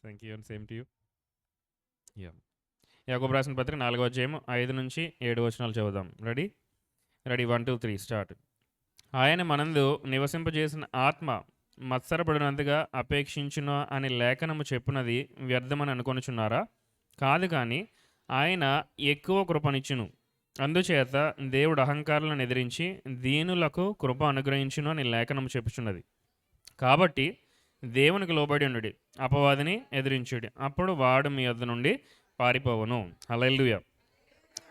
Thank you and same to you. Yeah యాకోబు రాసిన పత్రిక 4వ అధ్యాయం 5 నుంచి 7 వచనాలు చదువుదాం. Ready 1 2 3 start. ఆయన మనందు నివసింపజేసిన ఆత్మ మత్సరపడినంతగా అపేక్షించును అని లేఖనము చెప్పునది వ్యర్థమని అనుకొనుచున్నారా? కాదు, కానీ ఆయన ఎక్కువ కృపనిచ్చును. అందుచేత దేవుడు అహంకారులను ఎదిరించి దీనులకు కృప అనుగ్రహించును అని లేఖనము చెప్పుచున్నది. కాబట్టి దేవునికి లోబడి ఉండుడి, అపవాదిని ఎదిరించుడి, అప్పుడు వాడు మీ వద్ద నుండి పారిపోవును. హల్లెలూయా,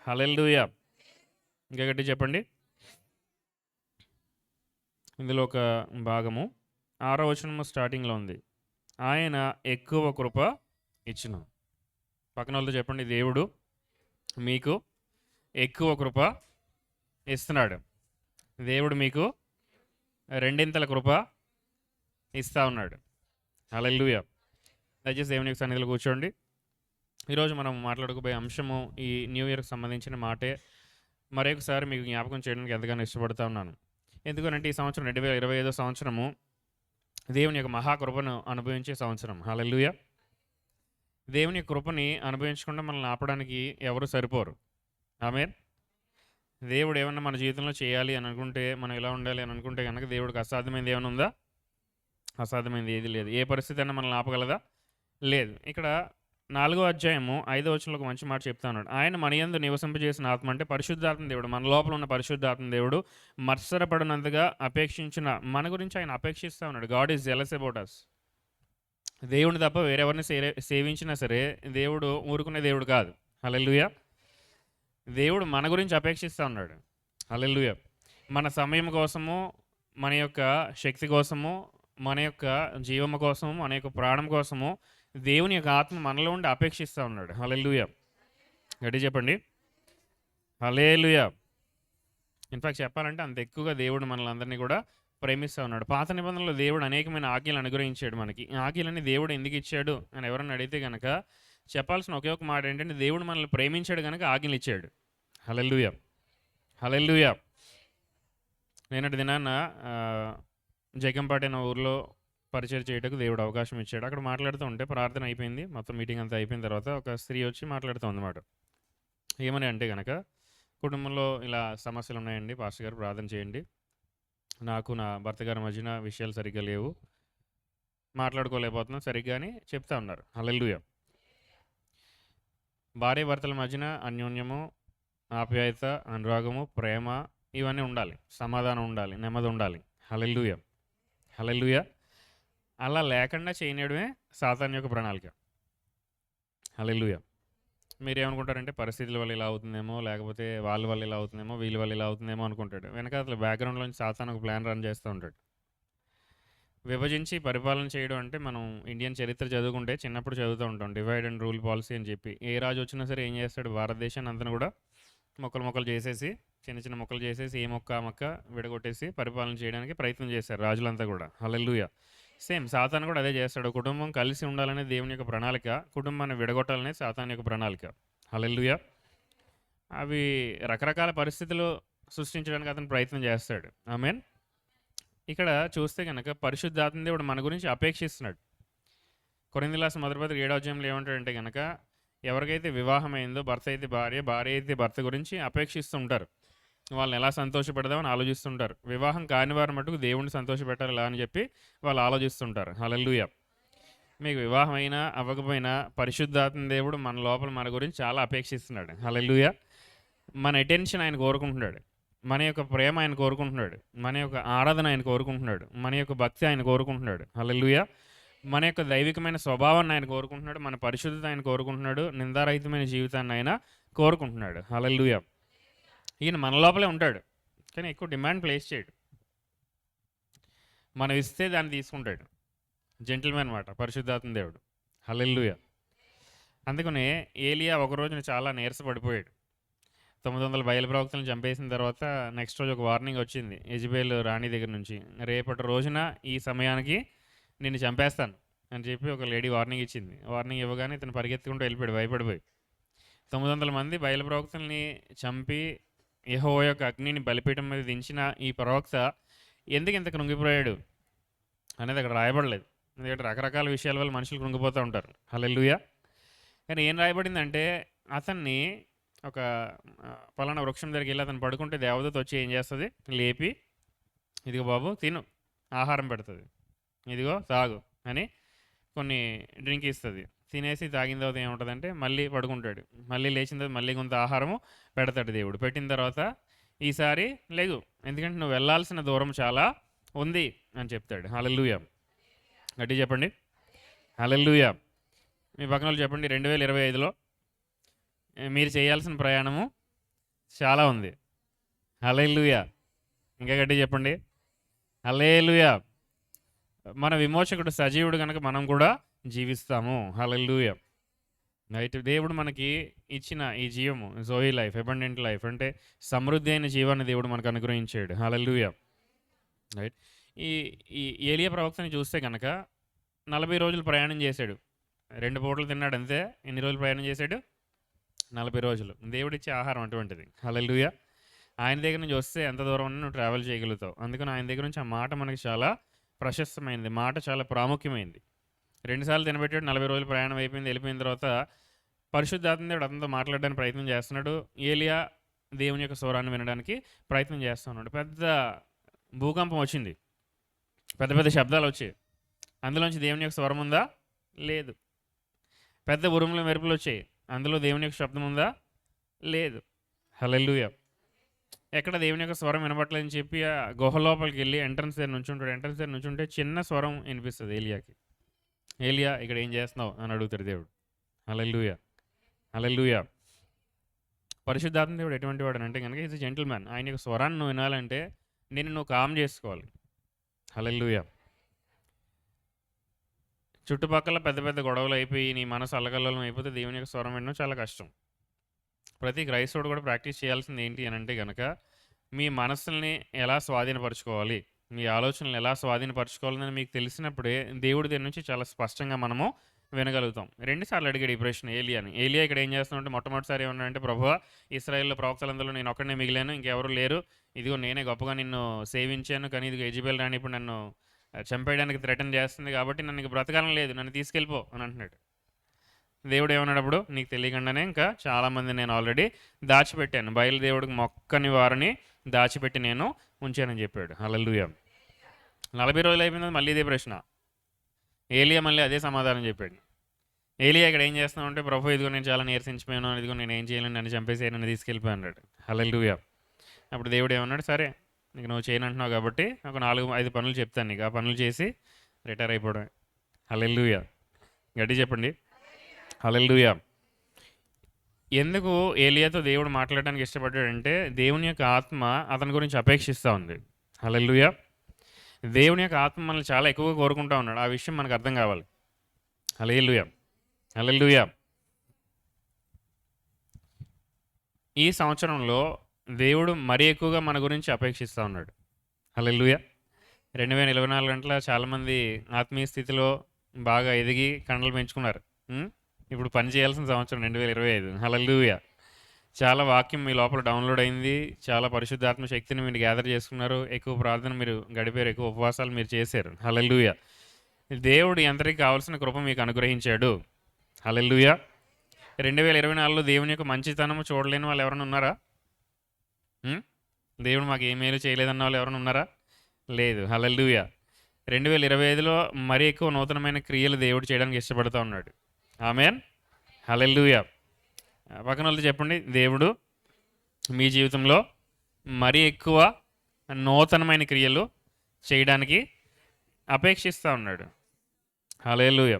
హల్లెలూయా. ఇంకా గట్టి చెప్పండి. ఇందులో ఒక భాగము 6వ వచనము స్టార్టింగ్లో ఉంది. ఆయన ఎక్కువ కృప ఇచ్చును. పక్కన వాళ్ళతో చెప్పండి, దేవుడు మీకు ఎక్కువ కృప ఇస్తున్నాడు. దేవుడు మీకు రెండింతల కృప ఇస్తా ఉన్నాడు. హల్లెలూయా. దయచేసి దేవుని యొక్క సన్నిధిలో కూర్చోండి. ఈరోజు మనం మాట్లాడుకోబోయే అంశము ఈ న్యూ ఇయర్కి సంబంధించిన మాటే. మరొకసారి మీకు జ్ఞాపకం చేయడానికి ఎంతగానో ఇష్టపడతా ఉన్నాను. ఎందుకంటే ఈ సంవత్సరం 2025 సంవత్సరము దేవుని యొక్క మహాకృపను అనుభవించే సంవత్సరం. హల్లెలూయా. దేవుని యొక్క కృపని అనుభవించకుండా మనల్ని ఆపడానికి ఎవరు సరిపోరు. ఆమేన్. దేవుడు ఏమన్నా మన జీవితంలో చేయాలి అని అనుకుంటే, మనం ఇలా ఉండాలి అని అనుకుంటే కనుక దేవుడికి అసాధ్యమైనది ఏమైనా ఉందా? అసాధ్యమైనది ఏది లేదు. ఏ పరిస్థితి అయినా మనల్ని ఆపగలదా? లేదు. ఇక్కడ 4వ అధ్యాయము 5వ వచనంలో ఒక మంచి మాట చెప్తా ఉన్నాడు. ఆయన మన యందు నివసింపజేసిన ఆత్మ అంటే పరిశుద్ధాత్మ దేవుడు, మన లోపల ఉన్న పరిశుద్ధాత్మ దేవుడు మత్సరపడినంతగా అపేక్షించిన మన గురించి ఆయన అపేక్షిస్తూ ఉన్నాడు. God is jealous about us. దేవుని తప్ప వేరెవరిని సేవించినా సరే దేవుడు ఊరుకునే దేవుడు కాదు. హల్లెలూయా. దేవుడు మన గురించి అపేక్షిస్తూ ఉన్నాడు. హల్లెలూయా. మన సమయం కోసము, మన యొక్క శక్తి కోసము, మన యొక్క జీవము కోసము, మన యొక్క ప్రాణం కోసము దేవుని యొక్క ఆత్మ మనలో ఉండి అపేక్షిస్తూ ఉన్నాడు. హల్లెలూయా. గట్టి చెప్పండి, హల్లెలూయా. ఇన్ఫాక్ట్ చెప్పాలంటే అంత ఎక్కువగా దేవుడు మనల్ని అందరినీ కూడా ప్రేమిస్తూ ఉన్నాడు. పాత నిబంధనలో దేవుడు అనేకమైన ఆజ్ఞలు అనుగ్రహించాడు మనకి. ఈ ఆజ్ఞలన్నీ దేవుడు ఎందుకు ఇచ్చాడు అని ఎవరన్నా అడిగితే కనుక చెప్పాల్సిన ఒకే ఒక మాట ఏంటంటే, దేవుడు మనల్ని ప్రేమించాడు కనుక ఆజ్ఞలు ఇచ్చాడు. హల్లెలూయా, హల్లెలూయా. నేనటి దినాన్న జగంపాటి అనే ఊర్లో పరిచయం చేయటకు దేవుడు అవకాశం ఇచ్చాడు. అక్కడ మాట్లాడుతూ ఉంటే ప్రార్థన అయిపోయింది, మొత్తం మీటింగ్ అంతా అయిపోయిన తర్వాత ఒక స్త్రీ వచ్చి మాట్లాడుతూ ఉందన్నమాట. ఏమని అంటే కనుక, కుటుంబంలో ఇలా సమస్యలు ఉన్నాయండి పాస్టర్ గారు, ప్రార్థన చేయండి. నాకు నా భర్త గారి మధ్యన విషయాలు సరిగ్గా లేవు, మాట్లాడుకోలేకపోతున్నాం సరిగ్గా అని చెప్తా ఉన్నారు. హల్లెలూయా. భార్య భర్తల మధ్యన అన్యోన్యము, ఆప్యాయత, అనురాగము, ప్రేమ ఇవన్నీ ఉండాలి. సమాధానం ఉండాలి, నెమ్మది ఉండాలి. హల్లెలూయా, హల్లెలూయా. అలా లేకుండా చేయనడమే సాతాను యొక్క ప్రణాళిక. హల్లెలూయా. మీరేమనుకుంటారంటే పరిస్థితుల వల్ల ఇలా అవుతుందేమో, లేకపోతే వాళ్ళ వల్ల ఇలా అవుతుందేమో, వీళ్ళ వల్ల ఇలా అవుతుందేమో అనుకుంటాడు. వెనకాల బ్యాక్గ్రౌండ్లోంచి సాతాను ఒక ప్లాన్ రన్ చేస్తూ ఉంటాడు. విభజించి పరిపాలన చేయడం అంటే, మనం ఇండియన్ చరిత్ర చదువుకుంటే చిన్నప్పుడు చదువుతూ ఉంటాం, డివైడ్ అండ్ రూల్ పాలసీ అని చెప్పి. ఏ రాజు వచ్చినా సరే ఏం చేస్తాడు, భారతదేశాన్ని అంతా కూడా మొక్కలు చేసేసి, చిన్న చిన్న మొక్కలు చేసేసి, ఏ మొక్క ఆ మొక్క విడగొట్టేసి పరిపాలన చేయడానికి ప్రయత్నం చేశారు రాజులంతా కూడా. హల్లెలూయా. సేమ్ సాతాను కూడా అదే చేస్తాడు. కుటుంబం కలిసి ఉండాలనే దేవుని యొక్క ప్రణాళిక, కుటుంబాన్ని విడగొట్టాలనే సాతాను యొక్క ప్రణాళిక. హల్లెలూయా. అవి రకరకాల పరిస్థితులు సృష్టించడానికి అతను ప్రయత్నం చేస్తాడు. ఆమేన్. ఇక్కడ చూస్తే కనుక పరిశుద్ధాత్మ దేవుడు మన గురించి అపేక్షిస్తున్నాడు. కొరింథీయుల రాసిన మొదటి పత్రిక 7వ అధ్యాయంలో ఏమంటాడంటే కనుక, ఎవరికైతే వివాహమైందో భర్త అయితే భార్య, భార్య అయితే భర్త గురించి అపేక్షిస్తూ ఉంటారు. వాళ్ళని ఎలా సంతోషపెడదామని ఆలోచిస్తుంటారు. వివాహం కాని వారి మటుకు దేవుడిని సంతోషపెట్టాలి ఎలా అని చెప్పి వాళ్ళు ఆలోచిస్తుంటారు. హల్లెలూయా. మీకు వివాహం అయినా అవ్వకపోయినా పరిశుద్ధాత్మ దేవుడు మన లోపల మన గురించి చాలా అపేక్షిస్తున్నాడు. హల్లెలూయా. మన అటెన్షన్ ఆయన కోరుకుంటున్నాడు, మన యొక్క ప్రేమ ఆయన కోరుకుంటున్నాడు, మన యొక్క ఆరాధన ఆయన కోరుకుంటున్నాడు, మన యొక్క భక్తి ఆయన కోరుకుంటున్నాడు. హల్లెలూయా. మన యొక్క దైవికమైన స్వభావాన్ని ఆయన కోరుకుంటున్నాడు, మన పరిశుద్ధత ఆయన కోరుకుంటున్నాడు, నిందారహితమైన జీవితాన్ని ఆయన కోరుకుంటున్నాడు. హల్లెలూయా. ఈయన మన లోపలే ఉంటాడు, కానీ ఎక్కువ డిమాండ్ ప్లేస్ చేయడు. మనం ఇస్తే దాన్ని తీసుకుంటాడు. జెంటిల్మెన్ మాట పరిశుద్ధాత్మ దేవుడు. హల్లెలూయా. అందుకనే ఏలియా ఒక రోజున చాలా నీరసపడిపోయాడు. 900 బయలు ప్రవక్తలను చంపేసిన తర్వాత నెక్స్ట్ రోజు ఒక వార్నింగ్ వచ్చింది యెజబెల్ రాణి దగ్గర నుంచి. రేపటి రోజున ఈ సమయానికి నిన్ను చంపేస్తాను అని చెప్పి ఒక లేడీ వార్నింగ్ ఇచ్చింది. వార్నింగ్ ఇవ్వగానే ఇతను పరిగెత్తుకుంటూ వెళ్ళిపోయాడు భయపడిపోయి. 900 మంది బయలు ప్రవక్తల్ని చంపి యెహోవా యొక్క అగ్నిని బలిపీఠం మీద దించిన ఈ ప్రవక్త ఎందుకు ఇంత కృంగిపోయాడు అనేది అక్కడ రాయబడలేదు. ఎందుకంటే రకరకాల విషయాల వల్ల మనుషులు కృంగిపోతూ ఉంటారు. హల్లెలూయా. కానీ ఏం రాయబడిందంటే అతన్ని ఒక పలానా వృక్షం దగ్గరికి వెళ్ళి అతను పడుకుంటే దేవదూత వచ్చి ఏం చేస్తుంది, లేపి ఇదిగో బాబు తిను, ఆహారం పెడుతుంది, ఇదిగో తాగు అని కొన్ని డ్రింక్ ఇస్తుంది. తినేసి తాగిన తర్వాత ఏముంటుందంటే మళ్ళీ పడుకుంటాడు. మళ్ళీ లేచిన తర్వాత మళ్ళీ కొంత ఆహారము పెడతాడు దేవుడు. పెట్టిన తర్వాత ఈసారి లేగు, ఎందుకంటే నువ్వు వెళ్ళాల్సిన దూరం చాలా ఉంది అని చెప్తాడు. హల్లెలూయా. గట్టి చెప్పండి హల్లెలూయా. మీ పక్కన వాళ్ళు చెప్పండి, 2025లో మీరు చేయాల్సిన ప్రయాణము చాలా ఉంది. హల్లెలూయా. ఇంకా గట్టి చెప్పండి హల్లెలూయా. మన విమోచకుడు సజీవుడు కనుక మనం కూడా జీవిస్తాము. హల్లెలూయా. రైట్. దేవుడు మనకి ఇచ్చిన ఈ జీవము జోయి లైఫ్, అబండెంట్ లైఫ్ అంటే సమృద్ధి అయిన జీవాన్ని దేవుడు మనకు అనుగ్రహించాడు. హల్లెలూయా. రైట్. ఈ ఈ ఏలియా ప్రవక్తని చూస్తే కనుక 40 రోజులు ప్రయాణం చేశాడు. 2 పూటలు తిన్నాడు అంతే. ఎన్ని రోజులు ప్రయాణం చేశాడు? 40 రోజులు. దేవుడిచ్చే ఆహారం అటువంటిది. హల్లెలూయా. ఆయన దగ్గర నుంచి వస్తే ఎంత దూరం ఉన్నా నువ్వు ట్రావెల్ చేయగలుగుతావు. అందుకని ఆయన దగ్గర నుంచి ఆ మాట మనకి చాలా ప్రశస్తమైనది, మాట చాలా ప్రాముఖ్యమైనది. 2 సార్లు తినబెట్టాడు, 40 రోజులు ప్రయాణం అయిపోయింది. వెళ్ళిపోయిన తర్వాత పరిశుద్ధాత్మ దేవుడు అతనితో మాట్లాడడానికి ప్రయత్నం చేస్తున్నాడు. ఏలియా దేవుని యొక్క స్వరాన్ని వినడానికి ప్రయత్నం చేస్తూ ఉన్నాడు. పెద్ద భూకంపం వచ్చింది, పెద్ద పెద్ద శబ్దాలు వచ్చాయి. అందులోంచి దేవుని యొక్క స్వరం ఉందా? లేదు. పెద్ద ఉరుములు మెరుపులు వచ్చాయి, అందులో దేవుని యొక్క శబ్దం ఉందా? లేదు. హల్లెలూయా. ఎక్కడ దేవుని యొక్క స్వరం వినబట్టలేదని చెప్పి ఆ గుహ లోపలికి వెళ్ళి ఎంట్రన్స్ దగ్గర నుంచుంటాడు. ఎంట్రన్స్ దగ్గర నుంచుంటే చిన్న స్వరం వినిపిస్తుంది ఏలియాకి. ఏలియా ఇక్కడ ఏం చేస్తున్నావు అని అడుగుతాడు దేవుడు. హల్లెలూయా. హల్లెలూయా. పరిశుద్ధాత్మ దేవుడు ఎటువంటి వాడు అంటే కనుక ఈజ్ జెంటిల్ మ్యాన్. ఆయన యొక్క స్వరాన్ని నువ్వు వినాలంటే నేను నువ్వు కామ్ చేసుకోవాలి. హల్లెలూయా. చుట్టుపక్కల పెద్ద పెద్ద గొడవలు అయిపోయి నీ మనసు అల్లకల్లోలం అయిపోతే దేవుని యొక్క స్వరం వినడం చాలా కష్టం. ప్రతి క్రైస్తవుడు కూడా ప్రాక్టీస్ చేయాల్సింది ఏంటి అని అంటే కనుక మీ మనస్సుల్ని ఎలా స్వాధీనపరచుకోవాలి, మీ ఆలోచనలు ఎలా స్వాధీనపరచుకోవాలని మీకు తెలిసినప్పుడే దేవుడి దగ్గర నుంచి చాలా స్పష్టంగా మనము వినగలుగుతాం. 2 సార్లు అడిగాడు ఈ ప్రశ్న ఏలియాని. ఏలియా ఇక్కడ ఏం చేస్తున్నాడంటే మొట్టమొదటిసారి ఏమన్నాడంటే, ప్రభువా ఇశ్రాయేల్లో ప్రవక్తలందరూ నేను ఒక్కడనే మిగిలాను, ఇంకెవరు లేరు, ఇదిగో నేనే గొప్పగా నిన్ను సేవించాను, కానీ ఇదిగో యెజెబెల్ రాణి ఇప్పుడు నన్ను చంపేయడానికి థ్రెటన్ చేస్తుంది కాబట్టి నన్ను ఇంక బ్రతకాలం లేదు, నన్ను తీసుకెళ్ళిపో అని అంటున్నాడు. దేవుడు ఏమన్నాడు అప్పుడు, నీకు తెలియకుండానే ఇంకా చాలామంది నేను ఆల్రెడీ దాచిపెట్టాను, బయలుదేవుడికి మొక్కని వారిని దాచిపెట్టి నేను ఉంచానని చెప్పాడు. హల్లెలూయా. 40 రోజులు అయిపోయింది, మళ్ళీ ఇదే ప్రశ్న. ఏలియా మళ్ళీ అదే సమాధానం చెప్పాడు. ఏలియా ఇక్కడ ఏం చేస్తున్నావు అంటే, ప్రభు ఇదిగో నేను చాలా నీరసించిపోయాను, ఇదిగో నేను ఏం చేయలేను, నన్ను చంపేసి నన్ను తీసుకెళ్ళిపోయి అన్నాడు. హల్లెలూయా. అప్పుడు దేవుడు ఏమన్నాడు, సరే నీకు నువ్వు చేయనంటున్నావు కాబట్టి ఒక 4-5 పనులు చెప్తాను నీకు, ఆ పనులు చేసి రిటైర్ అయిపోవడం. హల్లెలూయా. గట్టి చెప్పండి హల్లెలూయా. ఎందుకు ఏలియాతో దేవుడు మాట్లాడడానికి ఇష్టపడ్డాడంటే దేవుని యొక్క ఆత్మ అతని గురించి అపేక్షిస్తూ ఉంది. హల్లెలూయా. దేవుని యొక్క ఆత్మ మనల్ని చాలా ఎక్కువగా కోరుకుంటూ ఉన్నాడు. ఆ విషయం మనకు అర్థం కావాలి. హల్లెలూయా. హల్లెలూయా. ఈ సంవత్సరంలో దేవుడు మరీ ఎక్కువగా మన గురించి అపేక్షిస్తూ ఉన్నాడు. హల్లెలూయా. 2024 గంటల చాలామంది ఆత్మీయ స్థితిలో బాగా ఎదిగి కండలు పెంచుకున్నారు. ఇప్పుడు పని చేయాల్సిన సంవత్సరం 2025. హల్లెలూయా. చాలా వాక్యం మీ లోపల డౌన్లోడ్ అయింది, చాలా పరిశుద్ధాత్మ శక్తిని మీరు గ్యాదర్ చేసుకున్నారు, ఎక్కువ ప్రార్థన మీరు గడిపారు, ఎక్కువ ఉపవాసాలు మీరు చేశారు. హల్లెలూయా. దేవుడు ఎంతరికి కావాల్సిన కృప మీకు అనుగ్రహించాడు. హల్లెలూయా. 2024లో దేవుని యొక్క మంచితనము చూడలేని వాళ్ళు ఎవరైనా ఉన్నారా? దేవుడు మాకు ఏ మేలు చేయలేదన్న వాళ్ళు ఎవరైనా ఉన్నారా? లేదు. హల్లెలూయా. 2025లో మరీ ఎక్కువ నూతనమైన క్రియలు దేవుడు చేయడానికి ఇష్టపడుతూ ఉన్నాడు. ఆమేన్. హల్లెలూయా. పక్కన వాళ్ళతో చెప్పండి, దేవుడు మీ జీవితంలో మరీ ఎక్కువ నూతనమైన క్రియలు చేయడానికి అపేక్షిస్తూ ఉన్నాడు. హల్లెలూయా.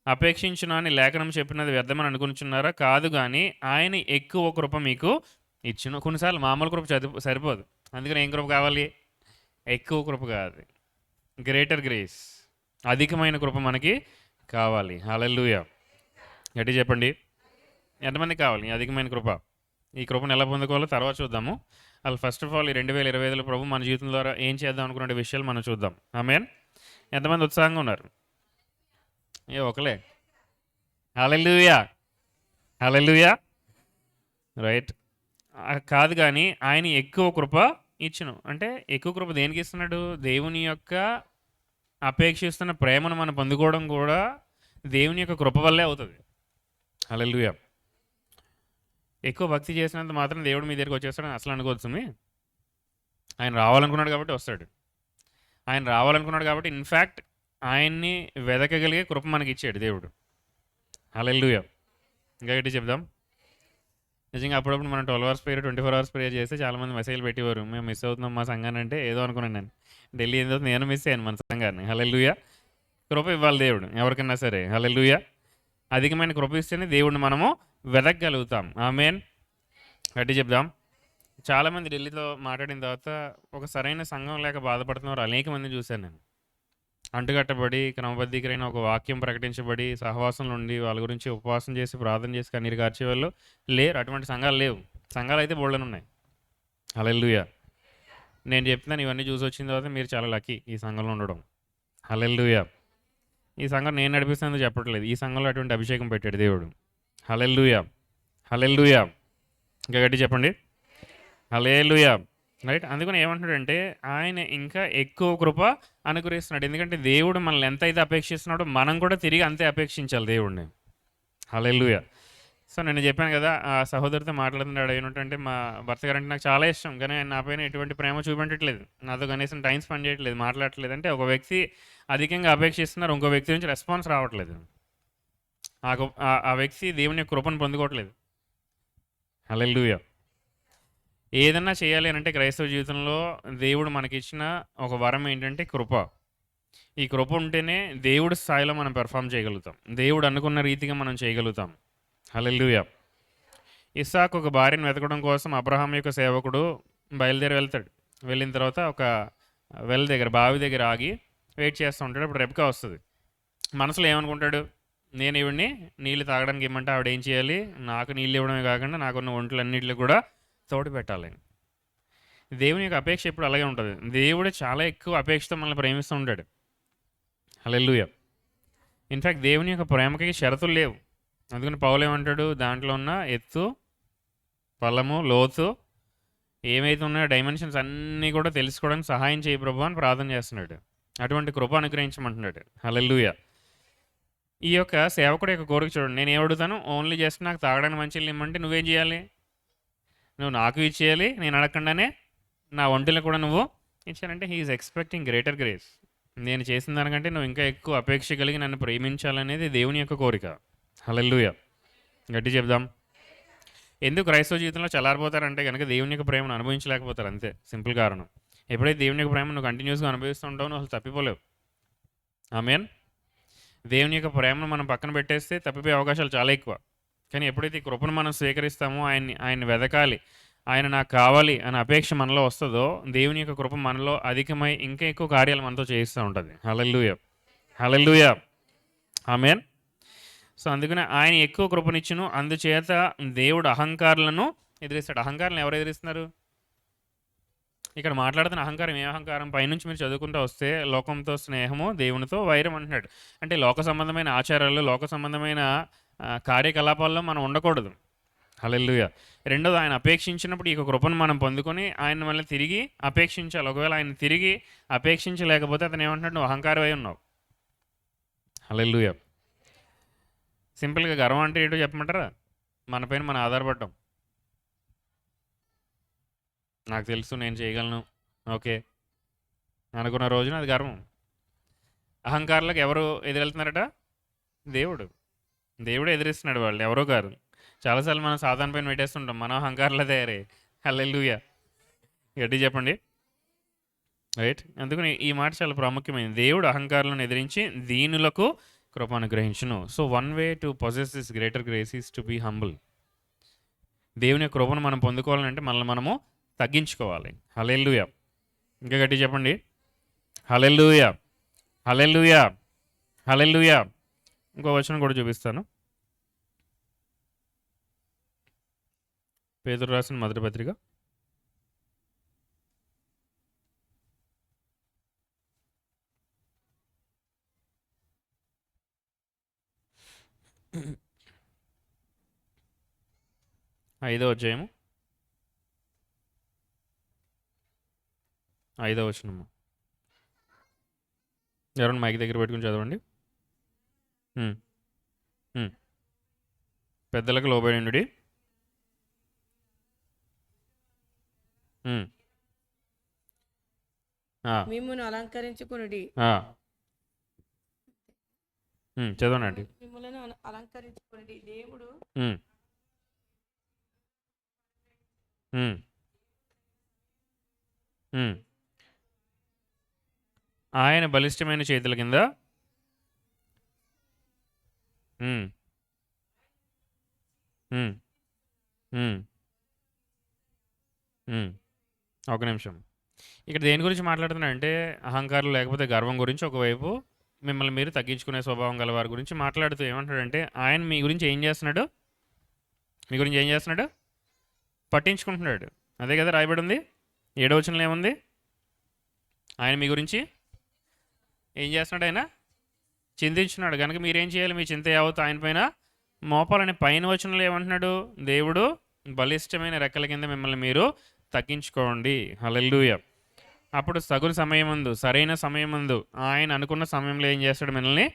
అపేక్షించును అని లేఖనం చెప్పినది వ్యర్థమని అనుకుంటున్నారా? కాదు, కానీ ఆయన ఎక్కువ కృప మీకు ఇచ్చును. కొన్నిసార్లు మామూలు కృప సరిపోదు, అందుకని ఏం కృప కావాలి? ఎక్కువ కృప కాదు, గ్రేటర్ గ్రేస్, అధికమైన కృప మనకి కావాలి. హల్లెలూయా. గట్టి చెప్పండి ఎంతమంది కావాలి అధికమైన కృప? ఈ కృపను ఎలా పొందుకోవాలో తర్వాత చూద్దాము. అసలు ఫస్ట్ ఆఫ్ ఆల్ ఈ 2025లో ప్రభు మన జీవితం ద్వారా ఏం చేద్దాం అనుకునే విషయాలు మనం చూద్దాం. ఆమేన్. ఎంతమంది ఉత్సాహంగా ఉన్నారు? ఒకలే. హల్లెలూయా. హల్లెలూయా. రైట్. కాదు, కానీ ఆయన ఎక్కువ కృప ఇచ్చును. అంటే ఎక్కువ కృప దేనికి ఇస్తున్నాడు? దేవుని యొక్క అపేక్షిస్తున్న ప్రేమను మనం పొందుకోవడం కూడా దేవుని యొక్క కృప వల్లే అవుతుంది. హల్లెలూయా. ఎక్కువ భక్తి చేసినంత మాత్రం దేవుడు మీ దగ్గరికి వచ్చేస్తాడని అసలు అనుకోవచ్చు. ఆయన రావాలనుకున్నాడు కాబట్టి వస్తాడు. ఆయన రావాలనుకున్నాడు కాబట్టి ఇన్ఫ్యాక్ట్ ఆయన్ని వెదకగలిగే కృప మనకి ఇచ్చాడు దేవుడు. హల్లెలూయా. ఇంకా గట్టి చెప్దాం. నిజంగా అప్పుడప్పుడు మనం 12 అవర్స్ ప్రేయర్ 24 అవర్స్ ప్రేయర్ చేస్తే చాలామంది మెసేజ్లు పెట్టేవారు, మేము మిస్ అవుతున్నాం మా సంఘాన్ని అంటే. ఏదో అనుకున్నాను నేను, ఢిల్లీ ఏదో నేను మిస్ అయ్యాను మన సంఘాన్ని. హల్లెలూయా. కృప ఇవ్వాలి దేవుడు ఎవరికైనా సరే. హల్లెలూయా. అధికమైన కృప ఇస్తేనే దేవుడిని మనము వెదకగలుగుతాం. ఆమేన్. గట్టి చెప్దాం. చాలామంది ఢిల్లీతో మాట్లాడిన తర్వాత ఒక సరైన సంఘం లేక బాధపడుతున్నారు అనేక మందిని చూశాను నేను. అంటుకట్టబడి క్రమబద్ధీకరైన ఒక వాక్యం ప్రకటించబడి సహవాసంలో ఉండి వాళ్ళ గురించి ఉపవాసం చేసి ప్రార్థన చేసి కన్నీరు కార్చేవాళ్ళు లేరు. అటువంటి సంఘాలు లేవు. సంఘాలు అయితే బోల్డన్ ఉన్నాయి. హల్లెలూయా. నేను చెప్తున్నాను, ఇవన్నీ చూసి వచ్చిన తర్వాత మీరు చాలా లక్కీ ఈ సంఘంలో ఉండడం. హల్లెలూయా. ఈ సంఘం నేను నడిపిస్తానని చెప్పట్లేదు, ఈ సంఘంలో అటువంటి అభిషేకం పెట్టాడు దేవుడు. హల్లెలూయా. హల్లెలూయా. ఇంకా గట్టి చెప్పండి. హల్లెలూయా. రైట్. అందుకని ఏమంటున్నాడంటే ఆయన ఇంకా ఎక్కువ కృప అనుగ్రహిస్తున్నాడు. ఎందుకంటే దేవుడు మనల్ని ఎంత అయితే అపేక్షిస్తున్నాడో మనం కూడా తిరిగి అంతే అపేక్షించాలి దేవుడిని. హల్లెలూయా. సో నేను చెప్పాను కదా, ఆ సహోదరితో మాట్లాడుతున్నాడు ఏంటంటే మా భర్త గారు అంటే నాకు చాలా ఇష్టం, కానీ ఆయన నా పైన ఎటువంటి ప్రేమ చూపించట్లేదు, నాతో కనీసం టైం స్పెండ్ చేయట్లేదు, మాట్లాడట్లేదు. అంటే ఒక వ్యక్తి అధికంగా అపేక్షిస్తున్నారు, ఇంకో వ్యక్తి నుంచి రెస్పాన్స్ రావట్లేదు. ఆ వ్యక్తి దేవుని యొక్క కృపను పొందుకోవట్లేదు. హల్లెలూయా. ఏదన్నా చేయాలి అని అంటే క్రైస్తవ జీవితంలో దేవుడు మనకిచ్చిన ఒక వరం ఏంటంటే కృప. ఈ కృప ఉంటేనే దేవుడి స్థాయిలో మనం పెర్ఫామ్ చేయగలుగుతాం, దేవుడు అనుకున్న రీతిగా మనం చేయగలుగుతాం. హల్లెలూయా. ఇస్సాకు ఒక భార్యను వెతకడం కోసం అబ్రహాం యొక్క సేవకుడు బయలుదేరి వెళ్తాడు. వెళ్ళిన తర్వాత ఒక వెల్ దగ్గర బావి దగ్గర ఆగి వెయిట్ చేస్తూ ఉంటాడు. అప్పుడు రెబ్కా వస్తుంది. మనసులో ఏమనుకుంటాడు, నేను ఇవిడిని నీళ్ళు తాగడానికి ఇమ్మంటే ఆవిడ ఏం చేయాలి, నాకు నీళ్ళు ఇవ్వడమే కాకుండా నాకున్న ఒంట్లన్నింటిలో కూడా తోడు పెట్టాలి. దేవుని యొక్క అపేక్ష ఎప్పుడు అలాగే ఉంటుంది. దేవుడు చాలా ఎక్కువ అపేక్షతో మనల్ని ప్రేమిస్తూ ఉంటాడు. హల్లెలూయా. ఇన్ఫ్యాక్ట్ దేవుని యొక్క ప్రేమకి షరతులు లేవు. అందుకని పౌలు ఏమంటాడు, దాంట్లో ఉన్న ఎత్తు పల్లము లోతు ఏమైతే ఉన్నాయో డైమెన్షన్స్ అన్నీ కూడా తెలుసుకోవడానికి సహాయం చేయి ప్రభు అని ప్రార్థన చేస్తున్నాడు. అటువంటి కృప అనుగ్రహించమంటున్నాడు. హల్లెలూయా. ఈ యొక్క సేవకుడు యొక్క కోరిక చూడండి. నేను ఏమడుగుతాను, ఓన్లీ జస్ట్ నాకు తాగడానికి మంచిగా ఇమ్మంటే నువ్వేం చేయాలి, నువ్వు నాకు ఇచ్చేయాలి, నేను అడగకుండానే నా ఒంటిలో కూడా నువ్వు ఇచ్చానంటే he is expecting greater grace. నేను చేసిన దానికంటే నువ్వు ఇంకా ఎక్కువ అపేక్ష కలిగి నన్ను ప్రేమించాలనేది దేవుని యొక్క కోరిక. హల్లెలూయా. గట్టి చెప్దాం. ఎందుకు క్రైస్తవ జీవితంలో చల్లారిపోతారంటే కనుక దేవుని యొక్క ప్రేమను అనుభవించలేకపోతారు, అంతే సింపుల్ కారణం. ఎప్పుడైతే దేవుని యొక్క ప్రేమను నువ్వు కంటిన్యూస్గా అనుభవిస్తూ ఉంటావు నువ్వు అసలు తప్పిపోలేవు. ఆమేన్. దేవుని యొక్క ప్రేమను మనం పక్కన పెట్టేస్తే తప్పిపోయే అవకాశాలు చాలా ఎక్కువ. కానీ ఎప్పుడైతే ఈ కృపను మనం స్వీకరిస్తామో, ఆయన్ని వెదకాలి, ఆయన నాకు కావాలి అనే అపేక్ష మనలో వస్తుందో దేవుని యొక్క కృప మనలో అధికమై ఇంకా ఎక్కువ కార్యాలు మనతో చేయిస్తూ ఉంటుంది. హల్లెలూయా. హల్లెలూయా. ఆమేన్. సో అందుకనే ఆయన ఎక్కువ కృపనిచ్చును, అందుచేత దేవుడు అహంకారులను ఎదిరిస్తాడు. అహంకారులను ఎవరు ఎదిరిస్తున్నారు? ఇక్కడ మాట్లాడుతున్న అహంకారం ఏ అహంకారం? పైనుంచి మీరు చదువుకుంటూ వస్తే లోకంతో స్నేహము దేవునితో వైరం అంటున్నాడు. అంటే లోక సంబంధమైన ఆచారాలు లోక సంబంధమైన కార్యకలాపాల్లో మనం ఉండకూడదు. హల్లెలూయా. రెండోది ఆయన అపేక్షించినప్పుడు ఈ కృపను మనం పొందుకొని ఆయన మళ్ళీ తిరిగి అపేక్షించాలి. ఒకవేళ ఆయన తిరిగి అపేక్షించలేకపోతే అతను ఏమంటున్నాడు, నువ్వు అహంకారమై ఉన్నావు. హల్లెలూయా. సింపుల్గా గర్వం అంటే ఏంటో చెప్పమంటారా? మన పైన మనం ఆధారపడ్డాం. నాకు తెలుసు నేను చేయగలను, ఓకే అనుకున్న రోజున అది గర్వం. అహంకారులకు ఎవరు ఎదురెళ్తున్నారట? దేవుడు. దేవుడే ఎదిరిస్తున్నాడు, వాళ్ళు ఎవరో కాదు. చాలాసార్లు మనం సాధారణ పైన పెట్టేస్తుంటాం, మనం అహంకారులే తయారై. హల్లెలూయా. గట్టి చెప్పండి. రైట్. అందుకని ఈ మాట చాలా ప్రాముఖ్యమైనది. దేవుడు అహంకారులను ఎదిరించి దీనులకు కృప అనుగ్రహించును. So one way to possess this greater grace is to be humble. దేవుని కృపను మనం పొందుకోవాలంటే మనల్ని మనము తగ్గించుకోవాలి. హల్లెలూయా. ఇంకా గట్టి చెప్పండి. హల్లెలూయా. హల్లెలూయా. హల్లెలూయా. ఇంకో వచనం కూడా చూపిస్తాను. పేతురు రాసిన మొదటి పత్రిక 5వ అధ్యాయము 5వ వచనము. ఎవరైనా మైక్ దగ్గర పెట్టుకుని చదవండి. ఉమ్, ఉమ్. పెద్దలకు లోబడి. మిమ్మును అలంకరించుకునుడి. చదవనండి. మిమ్ములను అలంకరించుకునుడి. దేవుడు ఉమ్, ఉమ్, ఉమ్. ఆయన బలిష్టమైన చేతుల కింద ఉమ్, ఉమ్, ఉమ్, ఉమ్. ఒక నిమిషం. ఇక్కడ దేని గురించి మాట్లాడుతున్నానంటే అహంకారం లేకపోతే గర్వం గురించి ఒకవైపు, మిమ్మల్ని మీరు తగ్గించుకునే స్వభావం గల వారి గురించి మాట్లాడుతూ ఏమంటాడంటే ఆయన మీ గురించి ఏం చేస్తున్నాడు? మీ గురించి ఏం చేస్తున్నాడు? పట్టించుకుంటున్నాడు. అదే కదా రాయబడి ఉంది. 7వ వచనంలో ఏముంది? ఆయన మీ గురించి ఏం చేస్తున్నాడు? ఆయన చింతించున్నాడు. కనుక మీరేం చేయాలి? మీ చింత యావత్తు ఆయన పైన మోపాలని. పైన వచనంలో ఏమంటున్నాడు? దేవుడు బలిష్టమైన రెక్కల కింద మిమ్మల్ని మీరు తగ్గించుకోండి. హల్లెలూయా. అప్పుడు సగుల సమయమందు, సరైన సమయమందు, ఆయన అనుకున్న సమయంలో ఏం చేస్తాడు? మిమ్మల్ని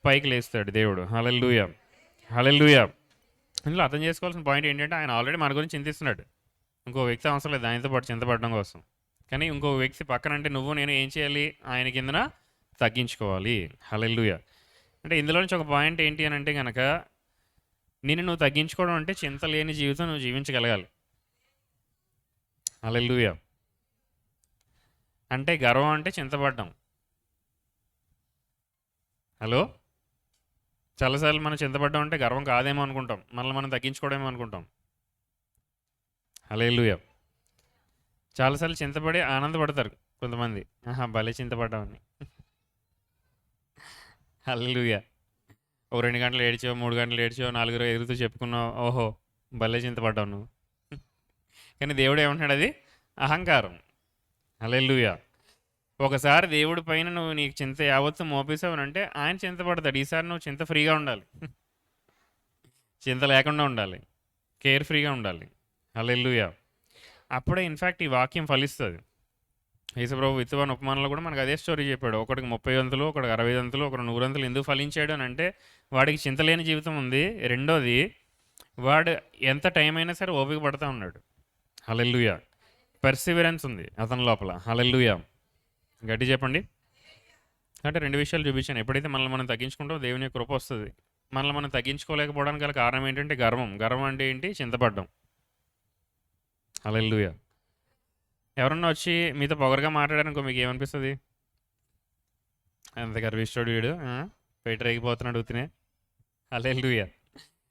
పైకి లేస్తాడు దేవుడు. హల్లెలూయా, హల్లెలూయా. ఇందులో అర్థం చేసుకోవాల్సిన పాయింట్ ఏంటంటే ఆయన ఆల్రెడీ మన గురించి చింతిస్తున్నాడు. ఇంకో వ్యక్తి అవసరం లేదు ఆయనతో పాటు చింతపడడం కోసం. కానీ ఇంకో వ్యక్తి పక్కన అంటే నువ్వు నేను ఏం చేయాలి? ఆయన కిందన తగ్గించుకోవాలి. హల్లెలూయా. అంటే ఇందులో నుంచి ఒక పాయింట్ ఏంటి అని అంటే కనుక నిన్ను నువ్వు తగ్గించుకోవడం అంటే చింత లేని జీవితం నువ్వు జీవించగలగాలి. హల్లెలూయా. అంటే గర్వం అంటే చింతపడ్డం. హలో, చాలాసార్లు మనం చింతపడ్డం అంటే గర్వం కాదేమో అనుకుంటాం, మనల్ని మనం తగ్గించుకోవడమేమో అనుకుంటాం. హల్లెలూయా. చాలాసార్లు చింతపడి ఆనందపడతారు కొంతమంది, ఆహా భలే చింతపడ్డామని. హల్లెలూయా. ఓ 2 గంటలు ఏడ్చావు, 3 గంటలు ఏడ్చావు, 4 ఎదురుతూ చెప్పుకున్నావు, ఓహో భలే చింతపడ్డావు నువ్వు. కానీ దేవుడు ఏమంటున్నాడు? అది అహంకారం. హల్లెలూయా. ఒకసారి దేవుడి పైన నువ్వు నీకు చింత యావత్తు మోపేసావనంటే ఆయన చింతపడతాడు. ఈసారి నువ్వు చింత ఫ్రీగా ఉండాలి, చింత లేకుండా ఉండాలి, కేర్ ఫ్రీగా ఉండాలి. హల్లెలూయా. అప్పుడే ఇన్ఫ్యాక్ట్ ఈ వాక్యం ఫలిస్తుంది. యేసుప్రభు విత్తవాని ఉపమానంలో కూడా మనకు అదే స్టోరీ చెప్పాడు. ఒకడికి 30 వంతులు, ఒకడికి 60 వంతులు, ఒకడు 100 వంతులు ఎందుకు ఫలించాడు అని అంటే వాడికి చింతలేని జీవితం ఉంది. రెండోది, వాడు ఎంత టైం అయినా సరే ఓపిక పడుతూ ఉన్నాడు. హల్లెలూయా. పర్సివరెన్స్ ఉంది అతని లోపల. హల్లెలూయా. గట్టి చెప్పండి. అంటే 2 విషయాలు చూపించాను. ఎప్పుడైతే మనల్ని మనం తగ్గించుకుంటామో దేవుని యొక్క కృప వస్తుంది. మనల్ని మనం తగ్గించుకోలేకపోవడానికి గల కారణం ఏంటంటే గర్వం. గర్వం అంటే ఏంటి? చింతపడ్డం. హల్లెలూయా. ఎవరన్నా వచ్చి మీతో పొగరుగా మాట్లాడారనుకో మీకు ఏమనిపిస్తుంది? అంత గర్విష్ఠుడు వీడు, పెట్టి రేగిపోతున్నాడు ఉత్తినే. హల్లెలూయా.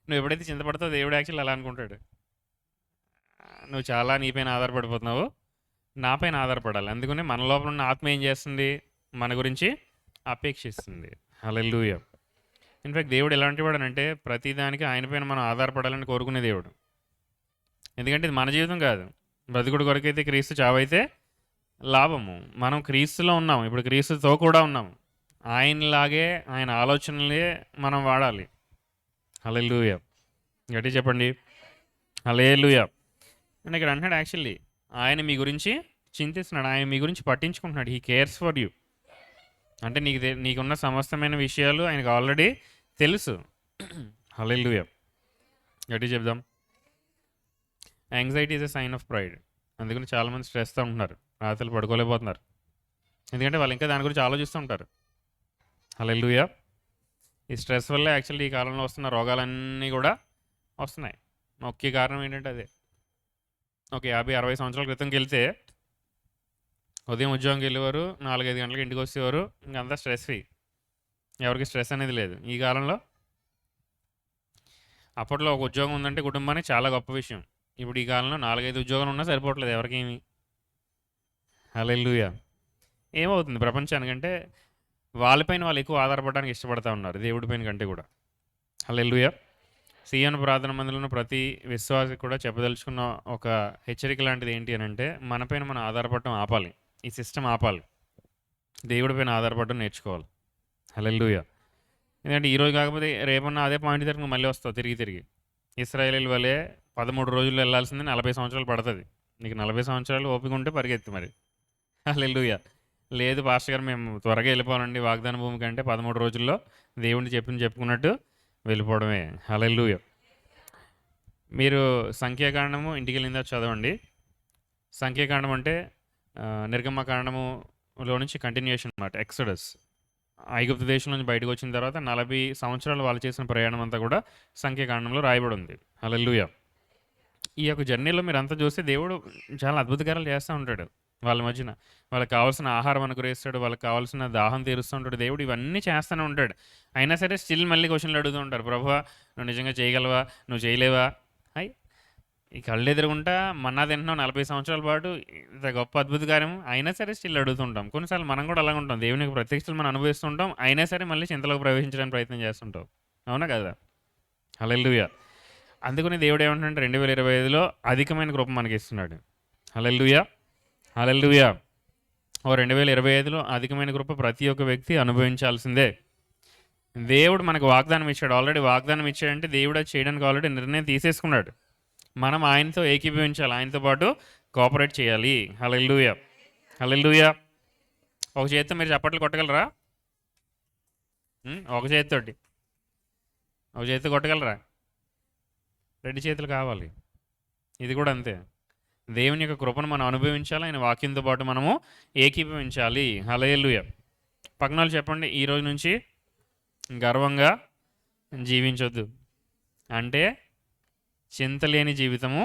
నువ్వు ఎప్పుడైతే చింతపడతావు దేవుడు యాక్చువల్ అలా అనుకుంటాడు, నువ్వు చాలా నీపైన ఆధారపడిపోతున్నావు, నాపైన ఆధారపడాలి. అందుకని మన లోపల ఉన్న ఆత్మ ఏం చేస్తుంది? మన గురించి అపేక్షిస్తుంది. హల్లెలూయా. ఇన్ఫాక్ట్ దేవుడు ఎలాంటి వాడు అంటే ప్రతిదానికి ఆయనపైన మనం ఆధారపడాలని కోరుకునే దేవుడు. ఎందుకంటే ఇది మన జీవితం కాదు. బ్రతుకుడు కొరకైతే క్రీస్తు, చావైతే లాభము. మనం క్రీస్తులో ఉన్నాం, ఇప్పుడు క్రీస్తుతో కూడా ఉన్నాం. ఆయనలాగే ఆయన ఆలోచనలే మనం వాడాలి. హల్లెలూయా. గట్టి చెప్పండి. హల్లెలూయా. అండ్ ఇక్కడ అంటున్నాడు యాక్చువల్లీ ఆయన మీ గురించి చింతిస్తున్నాడు, ఆయన మీ గురించి పట్టించుకుంటున్నాడు. He cares for you. అంటే నీకున్న సమస్తమైన విషయాలు ఆయనకు ఆల్రెడీ తెలుసు. హల్లెలూయా. గట్టి చెప్దాం. Anxiety is a sign of pride. అందుకని చాలామంది స్ట్రెస్తో ఉంటున్నారు, రాత్రులు పడుకోలేకపోతున్నారు. ఎందుకంటే వాళ్ళు ఇంకా దాని గురించి ఆలోచిస్తూ ఉంటారు. హల్లెలూయా. ఈ స్ట్రెస్ వల్లే యాక్చువల్లీ ఈ కాలంలో వస్తున్న రోగాలన్నీ కూడా వస్తున్నాయి. ముఖ్య కారణం ఏంటంటే అదే. ఒక 50-60 సంవత్సరాల క్రితంకి వెళ్తే ఉదయం ఉద్యోగంకి వెళ్ళేవారు, 4-5 గంటలకు ఇంటికి వచ్చేవారు, ఇంకంతా స్ట్రెస్ ఫ్రీ, ఎవరికి స్ట్రెస్ అనేది లేదు. ఈ కాలంలో అప్పట్లో ఒక ఉద్యోగం ఉందంటే కుటుంబానికి చాలా గొప్ప విషయం. ఇప్పుడు ఈ కాలంలో 4-5 ఉద్యోగాలు ఉన్నా సరిపోవట్లేదు ఎవరికేమి. హల్లెలూయా. ఏమవుతుంది ప్రపంచానికంటే వాళ్ళపైన వాళ్ళు ఎక్కువ ఆధారపడడానికి ఇష్టపడతా ఉన్నారు దేవుడి పైన కంటే కూడా. హల్లెలూయా. సీయోను ప్రార్థన మందిరంలో ప్రతి విశ్వాసికి కూడా చెప్పదలుచుకున్న ఒక హెచ్చరిక లాంటిది ఏంటి అని అంటే మనపైన మనం ఆధారపడటం ఆపాలి. ఈ సిస్టమ్ ఆపాలి. దేవుడి పైన ఆధారపడడం నేర్చుకోవాలి. హల్లెలూయా. ఎందుకంటే ఈరోజు కాకపోతే రేపన్నా అదే పాయింట్ దగ్గర మళ్ళీ వస్తావు తిరిగి. ఇశ్రాయేలీల వలె 13 రోజుల్లో వెళ్ళాల్సింది 40 సంవత్సరాలు పడుతుంది. నీకు 40 సంవత్సరాలు ఓపిక ఉంటే పరిగెత్తి మరి. హల్లెలూయా. లేదు పాస్టర్ గారు మేము త్వరగా వెళ్ళిపోవాలండి వాగ్దాన భూమి కంటే 13 రోజుల్లో దేవుడిని చెప్పుకున్నట్టు వెళ్ళిపోవడమే. హల్లెలూయా. మీరు సంఖ్యాకాండము ఇంటికి వెళ్ళిన తర్వాత చదవండి. సంఖ్యాకాండం అంటే నిర్గమకాండములో నుంచి కంటిన్యూషన్ అనమాట. ఎక్సోడస్ ఐగుప్తు దేశం నుంచి బయటకు వచ్చిన తర్వాత 40 సంవత్సరాలు వాళ్ళు చేసిన ప్రయాణం అంతా కూడా సంఖ్యాకాండంలో రాయబడి ఉంది. హల్లెలూయా. ఈ యొక్క జర్నీలో మీరంతా చూస్తే దేవుడు చాలా అద్భుతకారాలు చేస్తూ ఉంటాడు వాళ్ళ మధ్యన. వాళ్ళకి కావాల్సిన ఆహారం అనుగ్రహిస్తాడు, వాళ్ళకి కావాల్సిన దాహం తీరుస్తూ ఉంటాడు. దేవుడు ఇవన్నీ చేస్తూనే ఉంటాడు. అయినా సరే స్టిల్ మళ్ళీ క్వశ్చన్లు అడుగుతూ ఉంటారు. ప్రభువా నువ్వు నిజంగా చేయగలవా, నువ్వు చేయలేవా? అయ్ ఈ కళ్ళు ఎదురుగుంటా మన్నా తింటున్నాం 40 సంవత్సరాల పాటు, ఇంత గొప్ప అద్భుత కార్యం, అయినా సరే స్టిల్ అడుగుతుంటాం. కొన్నిసార్లు మనం కూడా అలాగే ఉంటాం. దేవుని యొక్క ప్రత్యక్షతలు మనం అనుభవిస్తుంటాం, అయినా సరే మళ్ళీ చింతలోకి ప్రవేశించడానికి ప్రయత్నం చేస్తుంటాం. అవునా కదా? హల్లెలూయా. అందుకని దేవుడు ఏమంటున్నాడు 2025లో అధికమైన కృప మనకి ఇస్తున్నాడు. హల్లెలూయా. హల్లెలూయా. 2025లో అధికమైన కృప ప్రతి ఒక్క వ్యక్తి అనుభవించాల్సిందే. దేవుడు మనకు వాగ్దానం ఇచ్చాడు. ఆల్రెడీ వాగ్దానం ఇచ్చాడంటే దేవుడు అది చేయడానికి ఆల్రెడీ నిర్ణయం తీసేసుకున్నాడు. మనం ఆయనతో ఏకీభవించాలి, ఆయనతో పాటు కోఆపరేట్ చేయాలి. హల్లెలూయా. హల్లెలూయా. ఒక చేతితో మీరు చప్పట్లు కొట్టగలరా? ఒక చేతితోటి ఒక చేతితో కొట్టగలరా? 2 చేతులు కావాలి. ఇది కూడా అంతే. దేవుని యొక్క కృపను మనం అనుభవించాలి, ఆయన వాక్యంతో పాటు మనము ఏకీభవించాలి. హల్లెలూయా. పక్కన వాళ్ళు చెప్పండి, ఈరోజు నుంచి గర్వంగా జీవించొద్దు. అంటే చింతలేని జీవితము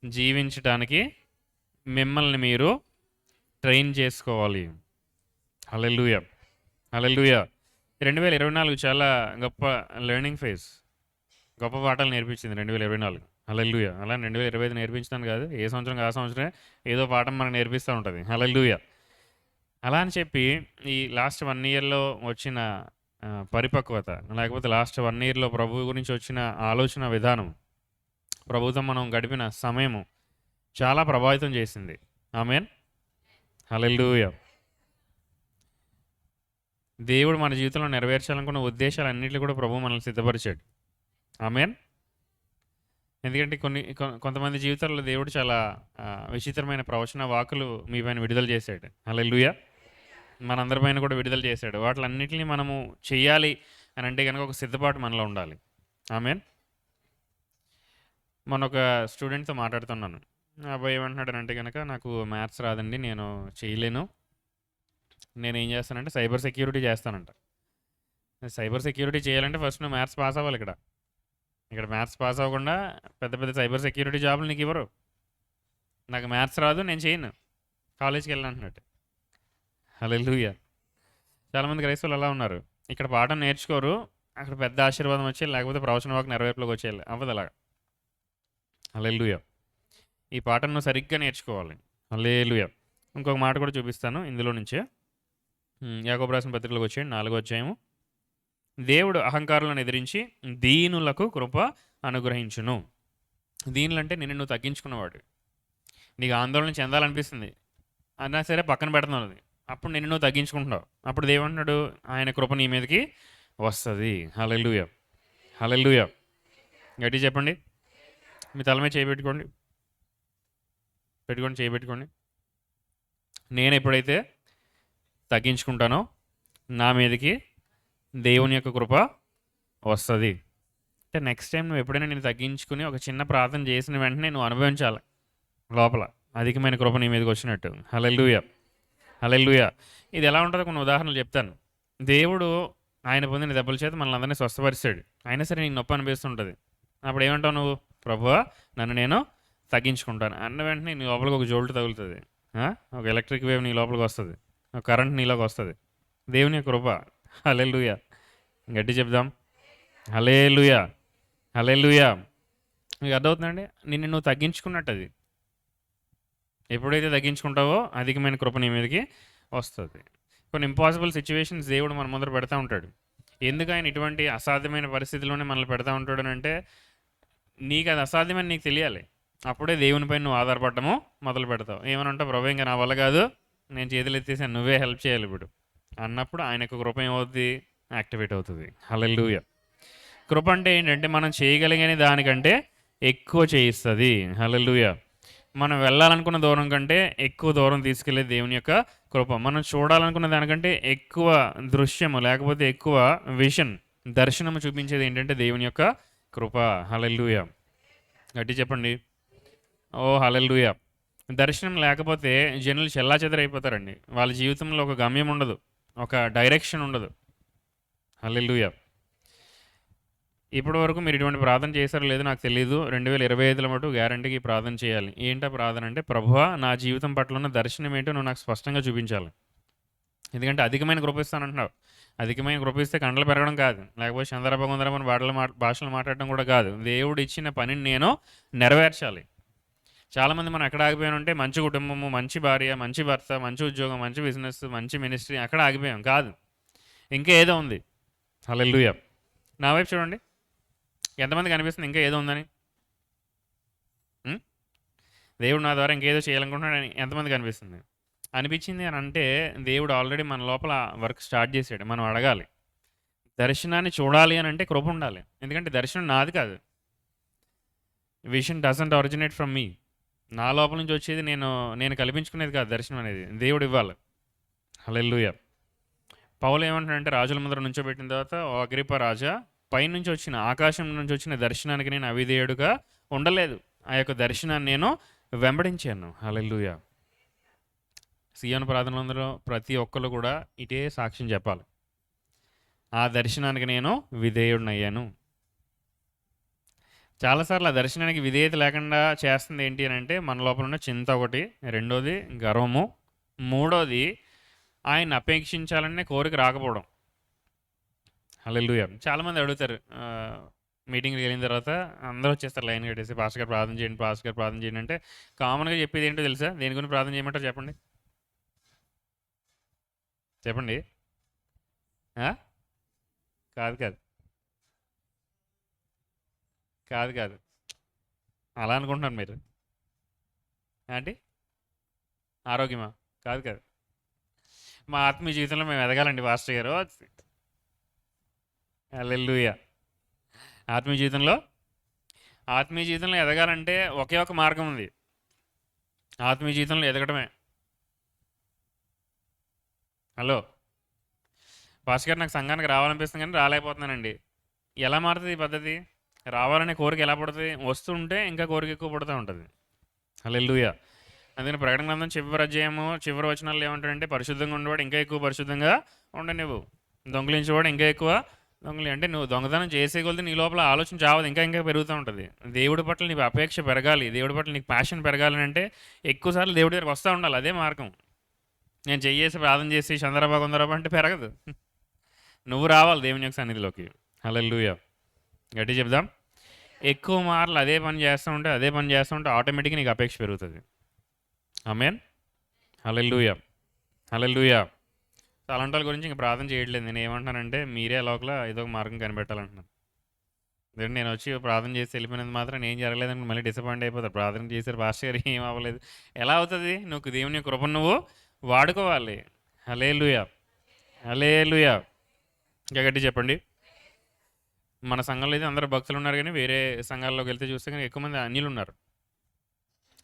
జీవించడానికి మిమ్మల్ని మీరు ట్రైన్ చేసుకోవాలి. హల్లెలూయా. హల్లెలూయా. 2024 చాలా గొప్ప లెర్నింగ్ ఫేజ్, గొప్ప పాఠాలు నేర్పించింది 2024. హల్లెలూయా. అలా 2025 నేర్పించడానికి కాదు, ఏ సంవత్సరం ఆ సంవత్సరమే ఏదో పాఠం మనకు నేర్పిస్తూ ఉంటుంది. హల్లెలూయా. అలా అని చెప్పి ఈ లాస్ట్ 1 ఇయర్లో వచ్చిన పరిపక్వత, లేకపోతే లాస్ట్ 1 ఇయర్లో ప్రభువు గురించి వచ్చిన ఆలోచన విధానం, ప్రభుతో మనం గడిపిన సమయము చాలా ప్రభావితం చేసింది. ఆమేన్. హల్లెలూయా. దేవుడు మన జీవితంలో నెరవేర్చాలనుకున్న ఉద్దేశాలన్నింటినీ కూడా ప్రభువు మనల్ని సిద్ధపరిచాడు. ఆమేన్. ఎందుకంటే కొంతమంది జీవితాల్లో దేవుడు చాలా విచిత్రమైన ప్రవచన వాకులు మీ పైన విడుదల చేశాడు. హల్లెలూయా. మనందరి పైన కూడా విడుదల చేశాడు. వాటిలన్నింటినీ మనము చెయ్యాలి అని అంటే కనుక ఒక సిద్ధపాటు మనలో ఉండాలి. ఆమేన్. మొన్న ఒక స్టూడెంట్తో మాట్లాడుతున్నాను. ఆ అబ్బాయి ఏమంటున్నాడు అంటే కనుక, నాకు మ్యాథ్స్ రాదండి, నేను చేయలేను, నేనేం చేస్తానంటే సైబర్ సెక్యూరిటీ చేస్తానంట. సైబర్ సెక్యూరిటీ చేయాలంటే ఫస్ట్ నువ్వు మ్యాథ్స్ పాస్ అవ్వాలి. ఇక్కడ మ్యాథ్స్ పాస్ అవ్వకుండా పెద్ద పెద్ద సైబర్ సెక్యూరిటీ జాబులు నీకు ఇవ్వరు. నాకు మ్యాథ్స్ రాదు, నేను చేయను, కాలేజ్కి వెళ్ళను అంటున్నట్టు. హల్లెలూయా. చాలామంది క్రైస్తవులు అలా ఉన్నారు. ఇక్కడ పాఠం నేర్చుకోరు, అక్కడ పెద్ద ఆశీర్వాదం వచ్చేయాలి, లేకపోతే ప్రవచన వాకు నెరవేర్పులోకి వచ్చేయాలి. అవ్వదు అలాగా. హల్లెలూయా. ఈ పాఠం నువ్వు సరిగ్గా నేర్చుకోవాలి. హల్లెలూయా. ఇంకొక మాట కూడా చూపిస్తాను ఇందులో నుంచే. యాకోబు రాసిన పత్రికలోకి వచ్చేయండి, 4వ అధ్యాయము. దేవుడు అహంకారులను ఎదిరించి దీనులకు కృప అనుగ్రహించును. దీనులంటే నిన్ను నువ్వు తగ్గించుకున్నవాడు. నీకు ఆందోళన చెందాలనిపిస్తుంది అన్నా సరే పక్కన పెడుతున్నావు అది, అప్పుడు నిన్ను నువ్వు తగ్గించుకుంటున్నావు. అప్పుడు దేవుడు అంటున్నాడు ఆయన కృప నీ మీదకి వస్తుంది. హల్లెలూయా. హల్లెలూయా. గట్టి చెప్పండి. మీ తల మీద చేయబెట్టుకోండి, చేయబెట్టుకోండి. నేను ఎప్పుడైతే తగ్గించుకుంటానో నా మీదకి దేవుని యొక్క కృప వస్తుంది. అంటే నెక్స్ట్ టైం నువ్వు ఎప్పుడైనా నేను తగ్గించుకుని ఒక చిన్న ప్రార్థన చేసిన వెంటనే నువ్వు అనుభవించాలి లోపల అధికమైన కృప నీ మీదకి వచ్చినట్టు. హల్లెలూయా. హల్లెలూయా. ఇది ఎలా ఉంటుందో కొన్ని ఉదాహరణలు చెప్తాను. దేవుడు ఆయన పొందిన దెబ్బల చేత మనల్ని అందరినీ స్వస్థపరిచాడు, అయినా సరే నీకు నొప్పి అనిపిస్తుంటుంది. అప్పుడు ఏమంటావు నువ్వు? ప్రభువా నన్ను నేను తగ్గించుకుంటాను అన్న వెంటనే నీ లోపలికి ఒక జోల్ట్ తగులుతుంది, ఒక ఎలక్ట్రిక్ వేవ్ నీ లోపలికి వస్తుంది, ఒక కరెంట్ నీలోకి వస్తుంది. దేవుని యొక్క కృప. హల్లెలూయా. గట్టి చెప్దాం. హల్లెలూయా. హల్లెలూయా. మీకు అర్థమవుతుందండి? నిన్ను నువ్వు తగ్గించుకున్నట్టు. అది ఎప్పుడైతే తగ్గించుకుంటావో అధికమైన కృప నీ మీదకి వస్తుంది. కొన్ని ఇంపాసిబుల్ సిచ్యువేషన్స్ దేవుడు మన ముందర పెడతా ఉంటాడు. ఎందుకు ఆయన ఇటువంటి అసాధ్యమైన పరిస్థితిలోనే మనల్ని పెడతా ఉంటాడు అంటే, నీకు అది అసాధ్యమని నీకు తెలియాలి. అప్పుడే దేవునిపై నువ్వు ఆధారపడటము మొదలు పెడతావు. ఏమని అంటే, ప్రభు ఇంకా నా వల్ల కాదు, నేను చేతులు ఎత్తేసాను, నువ్వే హెల్ప్ చేయాలి ఇప్పుడు అన్నప్పుడు ఆయన యొక్క కృప ఏమవుతుంది? యాక్టివేట్ అవుతుంది. హల్లెలూయా. కృప అంటే ఏంటంటే మనం చేయగలిగిన దానికంటే ఎక్కువ చేయిస్తుంది. హల్లెలూయా. మనం వెళ్ళాలనుకున్న దూరం కంటే ఎక్కువ దూరం తీసుకెళ్లే దేవుని యొక్క కృప. మనం చూడాలనుకున్న దానికంటే ఎక్కువ దృశ్యము లేకపోతే ఎక్కువ విషన్, దర్శనము చూపించేది ఏంటంటే దేవుని యొక్క కృప. హల్లెలూయా! గట్టిగా చెప్పండి. ఓహ్! హల్లెలూయా! దర్శనం లేకపోతే జనులు చెల్లాచెదరైపోతారండి. వాళ్ళ జీవితంలో ఒక గమ్యం ఉండదు. ఒక డైరెక్షన్ ఉండదు. హల్లెలూయా! ఇప్పటి వరకు మీరు ఇటువంటి ప్రార్థన చేశారో లేదో నాకు తెలీదు. 2025లో మటుకు గ్యారంటీగా ఈ ప్రార్థన చేయాలి. ఏంటా ప్రార్థన అంటే, ప్రభువా నా జీవితం పట్ల ఉన్న దర్శనం ఏంటో నువ్వు నాకు స్పష్టంగా చూపించాలి. ఎందుకంటే అధికమైన కృప ఇస్తానంటున్నావు. అధికమైన కృప ఇస్తే కండలు పెరగడం కాదు. లేకపోతే చందరపగుందరమని భాషలు మాట్లాడడం కూడా కాదు. దేవుడు ఇచ్చిన పనిని నేను నెరవేర్చాలి. చాలామంది మనం ఎక్కడ ఆగిపోయామంటే మంచి కుటుంబము, మంచి భార్య, మంచి భర్త, మంచి ఉద్యోగం, మంచి బిజినెస్, మంచి మినిస్ట్రీ అక్కడ ఆగిపోయాం. కాదు, ఇంకా ఏదో ఉంది. హల్లెలూయా! నా వైపు చూడండి. ఎంతమందికి అనిపిస్తుంది ఇంకా ఏదో ఉందని? ఉం? దేవుడు నా ద్వారా ఇంకేదో చేయాలనుకుంటున్నాడని ఎంతమందికి అనిపిస్తుంది? అనిపించింది అని అంటే దేవుడు ఆల్రెడీ మన లోపల వర్క్ స్టార్ట్ చేశాడు. మనం అడగాలి. దర్శనాన్ని చూడాలి అని అంటే కృప ఉండాలి. ఎందుకంటే దర్శనం నాది కాదు. విషన్ డజంట్ ఒరిజినేట్ ఫ్రమ్ మీ. నా లోపల నుంచి వచ్చేది నేను కల్పించుకునేది కాదు. దర్శనం అనేది దేవుడు ఇవ్వాలి. హల్లెలూయా! పౌలు ఏమంటాడంటే రాజుల ముందర నుంచోబెట్టిన తర్వాత, ఓ అగ్రిప్ప రాజా, పైనుంచి వచ్చిన ఆకాశం నుంచి వచ్చిన దర్శనానికి నేను అవిధేయుడుగా ఉండలేదు. ఆ యొక్క దర్శనాన్ని నేను వెంబడించాను. హల్లెలూయా! సియోను ప్రార్థనలందరూ ప్రతి ఒక్కరు కూడా ఇటే సాక్ష్యం చెప్పాలి. ఆ దర్శనానికి నేను విధేయుడినయ్యాను. చాలాసార్లు ఆ దర్శనానికి విధేయత లేకుండా చేస్తుంది ఏంటి అని అంటే, మన లోపల ఉన్న చింత ఒకటి, రెండోది గర్వము, మూడోది ఆయన అపేక్షించాలనే కోరిక రాకపోవడం. హల్లెలూయా! చాలామంది అడుగుతారు, మీటింగ్కి వెళ్ళిన తర్వాత అందరూ వచ్చేస్తారు లైన్ కట్టేసి, పాస్టర్ గారు ప్రార్థన చేయండి, పాస్టర్ గారు ప్రార్థన చేయండి అంటే కామన్గా చెప్పేది ఏంటో తెలుసా? దేని గురించి ప్రార్థన చేయమంటారు చెప్పండి? చెప్పండి. ఆ? కాదు కాదు కాదు కాదు అలా అనుకుంటున్నారు మీరు. ఏంటి? ఆరోగ్యమా? కాదు కాదు. మా ఆత్మీయ జీవితంలో మేము ఎదగాలండి పాస్టర్ గారు. హల్లెలూయా! ఆత్మీయ జీవితంలో ఎదగాలంటే ఒకే ఒక మార్గం ఉంది. ఆత్మీయ జీవితంలో ఎదగడమే. హలో పాస్టర్ గారు, నాకు సంఘానికి రావాలనిపిస్తుంది కానీ రాలేకపోతున్నానండి. ఎలా మారుతుంది ఈ పద్ధతి? రావాలనే కోరిక ఎలా పడుతుంది? వస్తుంటే ఇంకా కోరిక ఎక్కువ పడుతూ ఉంటుంది. హల్లెలూయా! అందుకని ప్రకటన గ్రంథం చివరి అధ్యాయము చివరి వచనాల్లో ఏమంటాడంటే, పరిశుద్ధంగా ఉండేవాడు ఇంకా ఎక్కువ పరిశుద్ధంగా ఉండనివ్వు, దొంగిలించేవాడు ఇంకా ఎక్కువ దొంగలి. అంటే నువ్వు దొంగతనం చేసే కొలది నీ లోపల ఆలోచన చావదు, ఇంకా ఇంకా పెరుగుతూ ఉంటుంది. దేవుడి పట్ల నీకు అపేక్ష పెరగాలి, దేవుడి పట్ల నీకు ప్యాషన్ పెరగాలి అంటే ఎక్కువసార్లు దేవుడి దగ్గరికి వస్తూ ఉండాలి. అదే మార్గం. నేను చెయ్యేసి ప్రార్థన చేసి చందరబాగుందరబా అంటే పెరగదు. నువ్వు రావాలి దేవుని యొక్క సన్నిధిలోకి. హల్లెలూయా! గట్టి చెప్దాం. ఎక్కువ మార్లు అదే పని చేస్తూ ఉంటే ఆటోమేటిక్గా నీకు అపేక్ష పెరుగుతుంది. ఆమేన్. హల్లెలూయా! హల్లెలూయా! అలాంటి వాళ్ళ గురించి ఇంక ప్రార్థన చేయట్లేదు. నేను ఏమంటున్నానంటే, మీరే లోపల ఏదో ఒక మార్గం కనిపెట్టాలంటున్నాను. ఎందుకంటే నేను వచ్చి ప్రార్థన చేసి వెళ్ళిపోయినందుకు మాత్రం నేను జరగలేదని మళ్ళీ డిసప్పాయింట్ అయిపోతారు. ప్రార్థన చేశారు పాస్టర్ గారు, ఏం అవ్వలేదు. ఎలా అవుతుంది? నువ్వు దేవుని యొక్క కృపను నువ్వు వాడుకోవాలి. హల్లెలూయా! హల్లెలూయా! ఇంకా గట్టి చెప్పండి. మన సంఘంలో అయితే అందరూ భక్తులు ఉన్నారు కానీ వేరే సంఘాల్లోకి వెళ్తే చూస్తే కానీ ఎక్కువ మంది అన్యులు ఉన్నారు.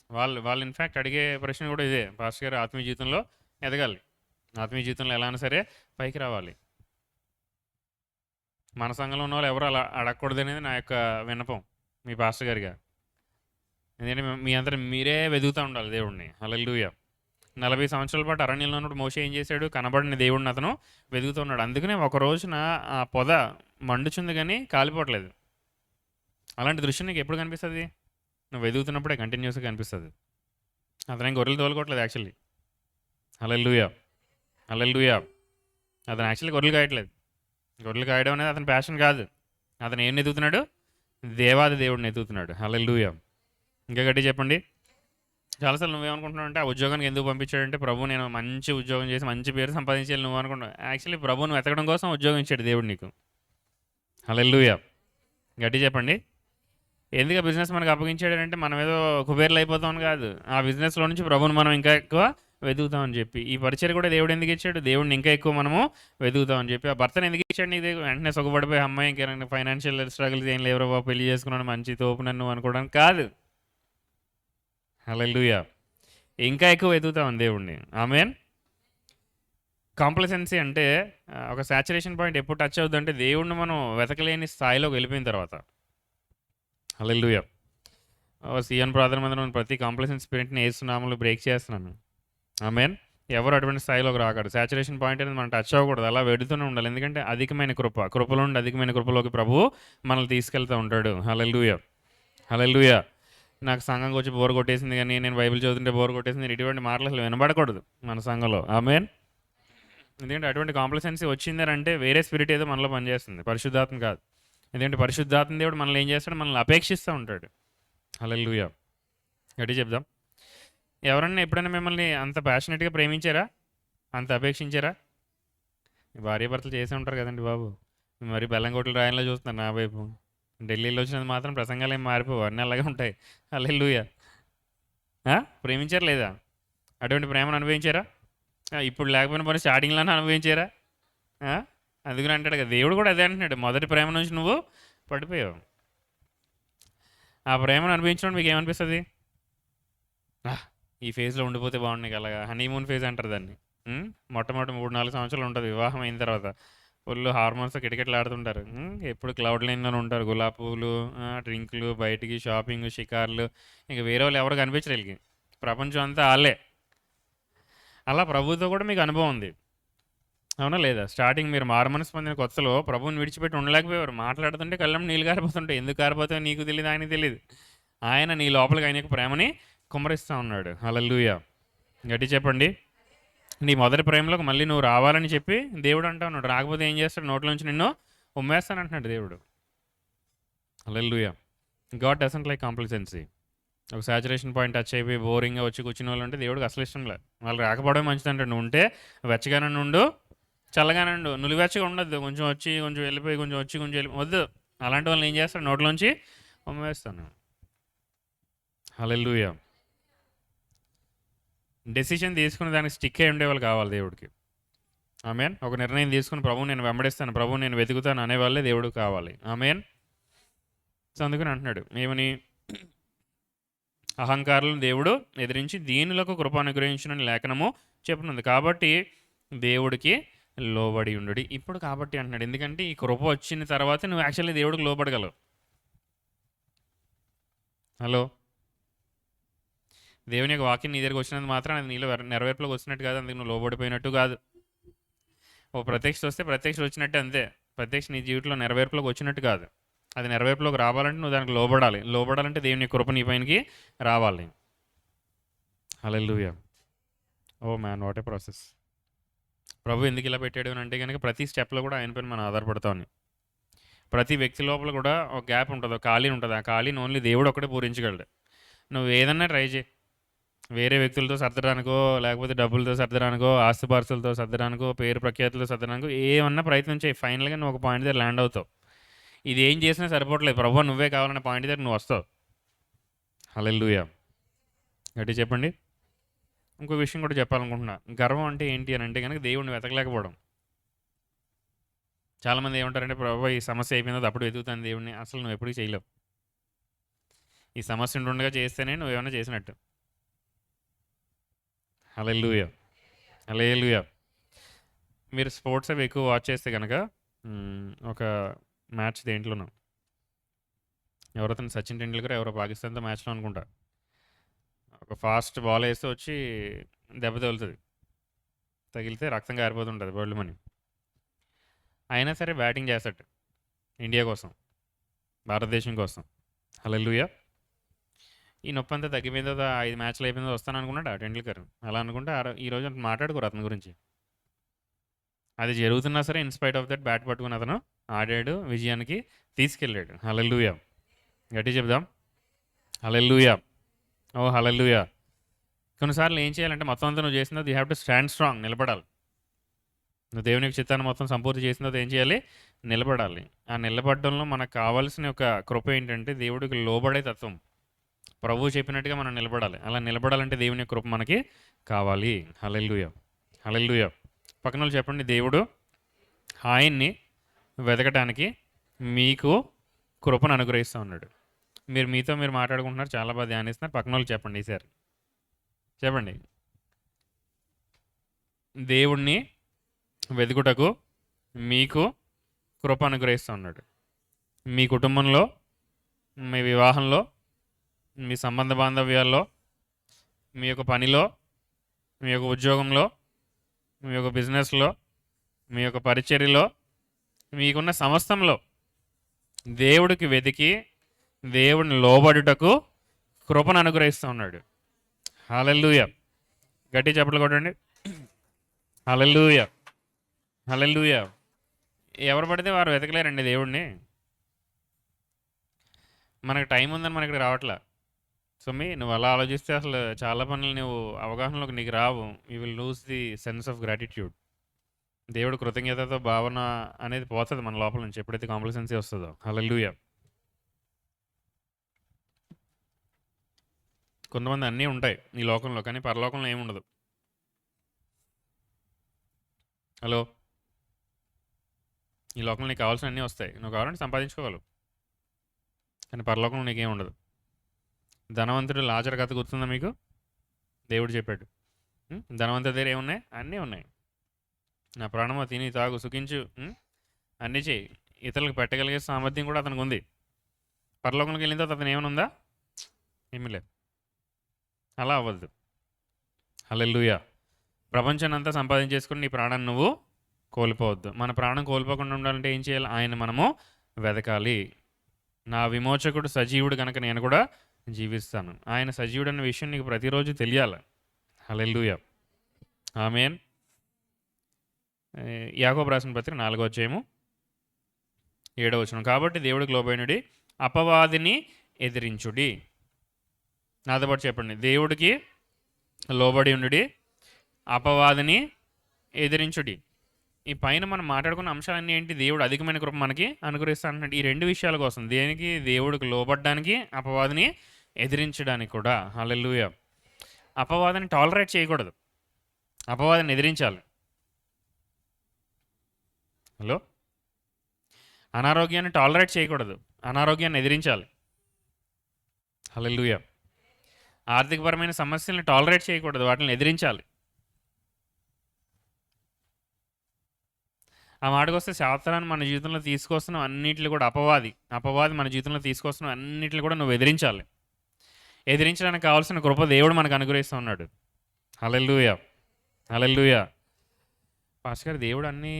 వాళ్ళు ఇన్ఫ్యాక్ట్ అడిగే ప్రశ్న కూడా ఇదే, పాస్టర్ గారు ఆత్మీయ జీవితంలో ఎదగాలి, ఆత్మీయ జీవితంలో ఎలా అయినా సరే పైకి రావాలి. మన సంఘంలో ఉన్న వాళ్ళు ఎవరు అలా అడగకూడదు అనేది నా యొక్క విన్నపం మీ పాస్టర్ గారిగా. ఎందుకంటే మీ అందరూ మీరే వెతుకుతూ ఉండాలి దేవుడిని. హల్లెలూయా! 40 సంవత్సరాల పాటు అరణ్యంలో ఉన్నప్పుడు మోషే ఏం చేశాడు? కనబడిన దేవుడిని అతను వెతుకుతూ ఉన్నాడు. అందుకనే ఒక రోజున ఆ పొద మండుచుంది కానీ కాలిపోవట్లేదు. అలాంటి దృశ్యం నీకు ఎప్పుడు కనిపిస్తుంది? నువ్వు వెతుకుతున్నప్పుడే కంటిన్యూస్గా కనిపిస్తుంది. అతను గొర్రెలు తోలుకోవట్లేదు యాక్చువల్లీ. హల్లెలూయా! హల్లెలూయా! అతను యాక్చువల్లీ గొర్రెలు కాయట్లేదు. గొర్రెలు కాయడం అనేది అతని ప్యాషన్ కాదు. అతను ఏం ఎదుగుతున్నాడు? దేవాది దేవుడిని ఎదుగుతున్నాడు. హల్లెలూయా! ఇంకా గట్టి చెప్పండి. చాలాసార్లు నువ్వేమనుకుంటున్నావు అంటే, ఆ ఉద్యోగానికి ఎందుకు పంపించాడంటే, ప్రభు నేను మంచి ఉద్యోగం చేసి మంచి పేరు సంపాదించాలి నువ్వు అనుకుంటున్నావు. యాక్చువల్లీ ప్రభువును వెతకడం కోసం ఉద్యోగం ఇచ్చాడు దేవుడు నీకు. హల్లెలూయా! గట్టి చెప్పండి. ఎందుకు బిజినెస్ మనకు అప్పగించాడంటే మనం ఏదో కుబేర్లు అయిపోతామని కాదు. ఆ బిజినెస్లో నుంచి ప్రభువుని మనం ఇంకా ఎక్కువ వెతుకుతామని చెప్పి. ఈ పరిచయం కూడా దేవుడు ఎందుకు ఇచ్చాడు? దేవుడిని ఇంకా ఎక్కువ మనము వెతుకుతామని చెప్పి. ఆ భర్తను ఎందుకు ఇచ్చాడు నీకు? వెంటనే సుఖపడిపోయి అమ్మాయి ఇంకా ఫైనాన్షియల్ స్ట్రగుల్స్ ఏం లేవరా బాబు, పెళ్లి చేసుకున్నాను మంచి తోపు నన్ను అనుకోవడానికి కాదు. హల్లెలూయా. ఇంకా ఎక్కువ వెతుకుతాం దేవుణ్ణి. ఆమేన్. కాంప్లసెన్సీ అంటే ఒక సాచురేషన్ పాయింట్ ఎప్పుడు టచ్ అవుద్దంటే దేవుణ్ణి మనం వెతకలేని స్థాయిలోకి వెళ్ళిపోయిన తర్వాత. హల్లెలూయా. సీఎన్ ప్రార్థన మందిరం ప్రతి కాంప్లసెన్స్ స్పిరిట్ని యేసు నామములో బ్రేక్ చేస్తున్నాను. ఆమేన్. ఎవరు అటువంటి స్థాయిలోకి రాకూడదు. సాచురేషన్ పాయింట్ అనేది మనం టచ్ అవ్వకూడదు. అలా వెడుతూనే ఉండాలి. ఎందుకంటే అధికమైన కృపలో నుండి అధికమైన కృపలోకి ప్రభువు మనల్ని తీసుకెళ్తూ ఉంటాడు. హల్లెలూయా. హల్లెలూయా. నాకు సంఘంకి వచ్చి బోర్ కొట్టేసింది కానీ నేను బైబిల్ చదువుతుంటే బోర్ కొట్టేసింది, ఇటువంటి మాటలు అసలు వినబడకూడదు మన సంఘంలో. ఆమేన్. ఎందుకంటే అటువంటి కాంప్లసెన్సీ వచ్చిందంటే వేరే స్పిరిట్ ఏదో మనలో పనిచేస్తుంది, పరిశుద్ధాత్మ కాదు. ఎందుకంటే పరిశుద్ధాత్మ దేవుడు మనల్ని ఏం చేస్తాడు, మనల్ని అపేక్షిస్తూ ఉంటాడు. హల్లెలూయా. గట్టి చెప్దాం. ఎవరన్నా ఎప్పుడైనా మిమ్మల్ని అంత ప్యాషనెట్గా ప్రేమించారా, అంత అపేక్షించారా? భార్యాభర్తలు చేసే ఉంటారు కదండి బాబు. మరి బెల్లంకొట్లు రాయల్లో చూస్తున్నారు నా వైపు. ఢిల్లీలో వచ్చినది మాత్రం ప్రసంగాలు ఏం మారిపోవు, అన్నీ అలాగే ఉంటాయి. హల్లెలూయా. ప్రేమించారా లేదా? అటువంటి ప్రేమను అనుభవించారా? ఇప్పుడు లేకపోయినా పోనీ స్టార్టింగ్లోనే అనుభవించారా? అందుకని అంటాడు కదా, దేవుడు కూడా అదే అంటున్నాడు, మొదటి ప్రేమ నుంచి నువ్వు పడిపోయావు. ఆ ప్రేమను అనుభవించడం మీకు ఏమనిపిస్తుంది? ఈ ఫేజ్లో ఉండిపోతే బాగుండే అలాగా, హనీమూన్ ఫేజ్ అంటారు దాన్ని. మొట్టమొదటి 3-4 సంవత్సరాలు ఉంటుంది వివాహం అయిన తర్వాత. ఫుల్ హార్మోన్స్ కిటకిటలు ఆడుతుంటారు. ఎప్పుడు క్లౌడ్ లైన్లోనే ఉంటారు. గులాబీ పువ్వులు, డ్రింకులు, బయటికి షాపింగ్, షికార్లు, ఇంకా వేరే వాళ్ళు ఎవరు కనిపించరు వీళ్ళకి. ప్రపంచం అంతా వాళ్ళే. అలా ప్రభువుతో కూడా మీకు అనుభవం ఉంది, అవునా లేదా? స్టార్టింగ్ మీరు మారుమనసు పొందిన కొత్తలో ప్రభువుని విడిచిపెట్టి ఉండలేకపోయారు. మాట్లాడుతుంటే కళ్ళం నీళ్ళు కారిపోతుంటాయి. ఎందుకు కారిపోతాయో నీకు తెలియదు, ఆయనకు తెలియదు. ఆయన నీ లోపలికి ఆయన యొక్క ప్రేమని కుమ్మరిస్తూ ఉన్నాడు. హల్లెలూయా. గట్టి చెప్పండి. నీ మొదటి ప్రేమలోకి మళ్ళీ నువ్వు రావాలని చెప్పి దేవుడు అంటా ఉన్నాడు. రాకపోతే ఏం చేస్తాడు, నోట్లోంచి నిన్ను ఉమ్మేస్తాను అంటున్నాడు దేవుడు. హల్లెలూయా. God doesn't like complacency. ఒక సాచురేషన్ పాయింట్ టచ్ అయిపోయి బోరింగ్గా వచ్చి కూర్చునే వాళ్ళు ఉంటే దేవుడికి అసలు ఇష్టం లేదు. వాళ్ళు రాకపోవడం మంచిది అంటాడు. నువ్వు ఉంటే వెచ్చగానే ఉండు, చల్లగానే ఉండు, నులివెచ్చగా ఉండొద్దు. కొంచెం వచ్చి కొంచెం వెళ్ళిపోయి, కొంచెం వచ్చి కొంచెం వెళ్ళి వద్దు. అలాంటి వాళ్ళని ఏం చేస్తాడు, నోట్లోంచి ఉమ్మేస్తాను. హల్లెలూయా. డెసిషన్ తీసుకుని దానికి స్టిక్ అయి ఉండేవాళ్ళు కావాలి దేవుడికి. ఆమేన్. ఒక నిర్ణయం తీసుకుని ప్రభువు నేను వెంబడిస్తాను, ప్రభువు నేను వెతుకుతాను అనేవాళ్ళే దేవుడు కావాలి. ఆమేన్. సో అందుకని అంటున్నాడు ఏమని, అహంకారులను దేవుడు ఎదిరించి దీనులకు కృప అనుగ్రహించునని లేఖనము చెప్పునుంది. కాబట్టి దేవుడికి లోబడి ఉండు. ఇప్పుడు కాబట్టి అంటున్నాడు, ఎందుకంటే ఈ కృప వచ్చిన తర్వాత నువ్వు యాక్చువల్లీ దేవుడికి లోబడగలవు. హలో. దేవుని యొక్క వాక్యం నీ దగ్గరికి వచ్చినంత మాత్రం అది నీలో నెరవేర్పులోకి వచ్చినట్టు కాదు, అందుకు నువ్వు లోబడిపోయినట్టు కాదు. ఓ ప్రత్యక్ష వస్తే ప్రత్యక్ష వచ్చినట్టే, అంతే. ప్రత్యక్ష నీ జీవితంలో నెరవేర్పులోకి వచ్చినట్టు కాదు. అది నెరవేర్పులోకి రావాలంటే నువ్వు దానికి లోబడాలి. లోబడాలంటే దేవుని యొక్క కృప నీ పైనకి రావాలి. హల్లెలూయా. Oh man, what a process. ప్రభు ఎందుకు ఇలా పెట్టాడు అని అంటే కనుక ప్రతి స్టెప్లో కూడా ఆయన పైన మనం ఆధారపడతామని. ప్రతి వ్యక్తి లోపల కూడా ఒక గ్యాప్ ఉంటుంది, ఒక ఖాళీ ఉంటుంది. ఆ ఖాళీని ఓన్లీ దేవుడు ఒక్కడే పూరించగలడు. నువ్వు ఏదన్నా ట్రై చేయి, వేరే వ్యక్తులతో సర్దడానికో, లేకపోతే డబ్బులతో సర్దడానికో, ఆస్తిపాస్తులతో సర్దడానికో, పేరు ప్రఖ్యాతులతో సర్దడానికో ఏమన్నా ప్రయత్నం చేయి. ఫైనల్గా నువ్వు ఒక పాయింట్ దగ్గర ల్యాండ్ అవుతావు. ఇది ఏం చేసినా సరిపోవట్లేదు, ప్రభువా నువ్వే కావాలనే పాయింట్ దగ్గర నువ్వు వస్తావు. హల్లెలూయా. గట్టి చెప్పండి. ఇంకో విషయం కూడా చెప్పాలనుకుంటున్నా. గర్వం అంటే ఏంటి అని అంటే కనుక దేవుడిని వెతకలేకపోవడం. చాలామంది ఏమంటారంటే, ప్రభువా ఈ సమస్య అయిపోయిందో అప్పుడు వెతుకుతాను దేవుడిని. అసలు నువ్వు ఎప్పుడు చేయలేవు. ఈ సమస్య ఉండగా చేస్తేనే నువ్వు ఏమైనా చేసినట్టు. హల్లెలూయా. హల్లెలూయా. మీరు స్పోర్ట్స్ అవి ఎక్కువ వాచ్ చేస్తే కనుక ఒక మ్యాచ్ దేంట్లోనూ ఎవరైతే సచిన్ టెండూల్కర్ ఎవరో పాకిస్తాన్తో మ్యాచ్లో అనుకుంటా, ఒక ఫాస్ట్ బాల్ వేస్తే వచ్చి దెబ్బ తగులుతుంది, తగిలితే రక్తం కారిపోతుంటుంది వరల్డ్ మనీ. అయినా సరే బ్యాటింగ్ చేస్తాడు ఇండియా కోసం, భారతదేశం కోసం. హల్లెలూయా. ఈ నొప్పి అంతా తగ్గిపోయిందో 5 మ్యాచ్లు అయిపోయిందో వస్తాను అనుకున్నాడు ఆ టెండూల్కర్. అలా అనుకుంటే ఈరోజు అంత మాట్లాడుకోరు అతని గురించి. అది జరుగుతున్నా సరే ఇన్స్పైట్ ఆఫ్ దట్ బ్యాట్ పట్టుకుని అతను ఆడాడు, విజయానికి తీసుకెళ్ళాడు. హల్లెలూయా. గట్టి చెప్దాం. హల్లెలూయా. ఓ హల్లెలూయా. కొన్నిసార్లు ఏం చేయాలంటే మొత్తం అంతా నువ్వు చేసిన you have to stand strong, నిలబడాలి. నువ్వు దేవుని యొక్క చిత్తాన్ని మొత్తం సంపూర్తి చేసిన తర్వాత ఏం చేయాలి, నిలబడాలి. ఆ నిలబడడంలో మనకు కావాల్సిన ఒక కృప ఏంటంటే దేవుడికి లోబడే తత్వం. ప్రభువు చెప్పినట్టుగా మనం నిలబడాలి. అలా నిలబడాలంటే దేవుని యొక్క కృప మనకి కావాలి. హల్లెలూయా. హల్లెలూయా. పక్కన వాళ్ళు చెప్పండి, దేవుడు ఆయన్ని వెతకటానికి మీకు కృపను అనుగ్రహిస్తూ ఉన్నాడు. మీరు మీతో మీరు మాట్లాడుకుంటున్నారు, చాలా బాగా ధ్యానిస్తున్నారు. పక్కన వాళ్ళకి చెప్పండి ఈసారి. చెప్పండి. దేవుణ్ణి వెతుకుటకు మీకు కృప అనుగ్రహిస్తూ ఉన్నాడు. మీ కుటుంబంలో, మీ వివాహంలో, మీ సంబంధ బాంధవ్యాల్లో, మీ యొక్క పనిలో, మీ యొక్క ఉద్యోగంలో, మీ యొక్క బిజినెస్లో, మీ యొక్క పరిచర్యలో, మీకున్న సమస్తంలో దేవుడికి వెతికి దేవుడిని లోబడుటకు కృపను అనుగ్రహిస్తూ ఉన్నాడు. హల్లెలూయా. గట్టి చప్పట్లు కొట్టండి. హల్లెలూయా. హల్లెలూయా. ఎవరు పడితే వారు వెతకలేరండి దేవుడిని. మనకు టైం ఉందని మన ఇక్కడికి రావట్లా. సుమి, నువ్వు అలా ఆలోచిస్తే అసలు చాలా పనులు నువ్వు అవగాహనలోకి నీకు రావు. You will lose the sense of gratitude. దేవుడు కృతజ్ఞతతో భావన అనేది పోతుంది మన లోపల నుంచి ఎప్పుడైతే కాంప్లసెన్సీ వస్తుందో. హల్లెలూయా. కొంతమంది అన్నీ ఉంటాయి ఈ లోకంలో, కానీ పరలోకంలో ఏమి ఉండదు. హలో, ఈ లోకంలో నీకు కావాల్సిన అన్నీ వస్తాయి, నువ్వు కావాలంటే సంపాదించుకోగలవు, కానీ పరలోకంలో నీకేం ఉండదు. ధనవంతుడు లాజరు కథ గుర్తుందా మీకు? దేవుడు చెప్పాడు, ధనవంతుడి దగ్గర ఏమున్నాయి? అన్నీ ఉన్నాయి. నా ప్రాణమో తిని తాగు సుఖించు, అన్నీ చేయి. ఇతరులకు పెట్టగలిగే సామర్థ్యం కూడా అతనికి ఉంది. పరలోకంలోకి వెళ్ళిన తర్వాత అతను ఏమైనా ఉందా? ఏమీ లేదు. అలా అవ్వద్దు. హల్లెలూయా. ప్రపంచాన్ని అంతా సంపాదించేసుకుని నీ ప్రాణాన్ని నువ్వు కోల్పోవద్దు. మన ప్రాణం కోల్పోకుండా ఉండాలంటే ఏం చేయాలి? ఆయన మనము వెతకాలి. నా విమోచకుడు సజీవుడు కనుక నేను కూడా జీవిస్తాను. ఆయన సజీవుడు అన్న విషయం నీకు ప్రతిరోజు తెలియాలి. హల్లెలూయా. ఆమేన్. యాకోబు రాసిన పత్రిక 4వ అధ్యాయము 7వ వచనం. కాబట్టి దేవుడికి లోబడినుడి, అపవాదిని ఎదిరించుడి. నాతో పాటు చెప్పండి. దేవుడికి లోబడి ఉండుడి, అపవాదిని ఎదిరించుడి. ఈ పైన మనం మాట్లాడుకున్న అంశాలన్నీ ఏంటి? దేవుడు అధికమైన కృప మనకి అనుగ్రహిస్తానంటే ఈ రెండు విషయాల కోసం. దేనికి? దేవుడికి లోబడ్డానికి, అపవాదిని ఎదిరించడానికి కూడా. హల్లెలూయా. అపవాదిని టాలరేట్ చేయకూడదు, అపవాదిని ఎదిరించాలి. హలో, అనారోగ్యాన్ని టాలరేట్ చేయకూడదు, అనారోగ్యాన్ని ఎదిరించాలి. హల్లెలూయా. ఆర్థికపరమైన సమస్యలను టాలరేట్ చేయకూడదు, వాటిని ఎదిరించాలి. ఆ మాటకు వస్తే శాస్త్రాన్ని మన జీవితంలో తీసుకొస్తున్నాం అన్నింటిని కూడా అపవాది మన జీవితంలో తీసుకొస్తున్నాం అన్నింటిని కూడా నువ్వు ఎదిరించాలి. ఎదిరించడానికి కావాల్సిన కృప దేవుడు మనకు అనుగ్రహిస్తూ ఉన్నాడు. హల్లెలూయా. హల్లెలూయా. పాస్టర్ గారు, దేవుడు అన్నీ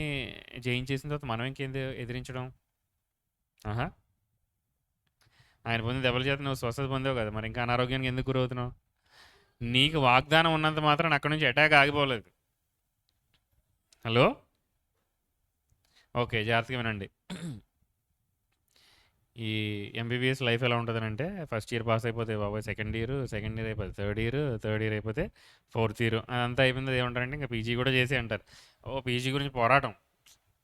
జయించేసిన తర్వాత మనం ఇంకేం ఎదిరించడం? ఆహా, ఆయన పొందిన దెబ్బల చేత నువ్వు స్వస్థత పొందావు కదా, మరి ఇంకా అనారోగ్యానికి ఎందుకు గురవుతున్నావు? నీకు వాగ్దానం ఉన్నంత మాత్రం అక్కడి నుంచి అటాక్ ఆగిపోలేదు. హలో, ఓకే, జాగ్రత్తగా వినండి. ఈ ఎంబీబీఎస్ లైఫ్ ఎలా ఉంటుందనంటే, ఫస్ట్ ఇయర్ పాస్ అయిపోతే బాబాయ్ సెకండ్ ఇయర్ అయిపోతే థర్డ్ ఇయర్ అయిపోతే ఫోర్త్ ఇయర్, అదంతా అయిపోయింది. ఏమంటారంటే ఇంకా పీజీ కూడా చేసి అంటారు. పీజీ గురించి పోరాటం,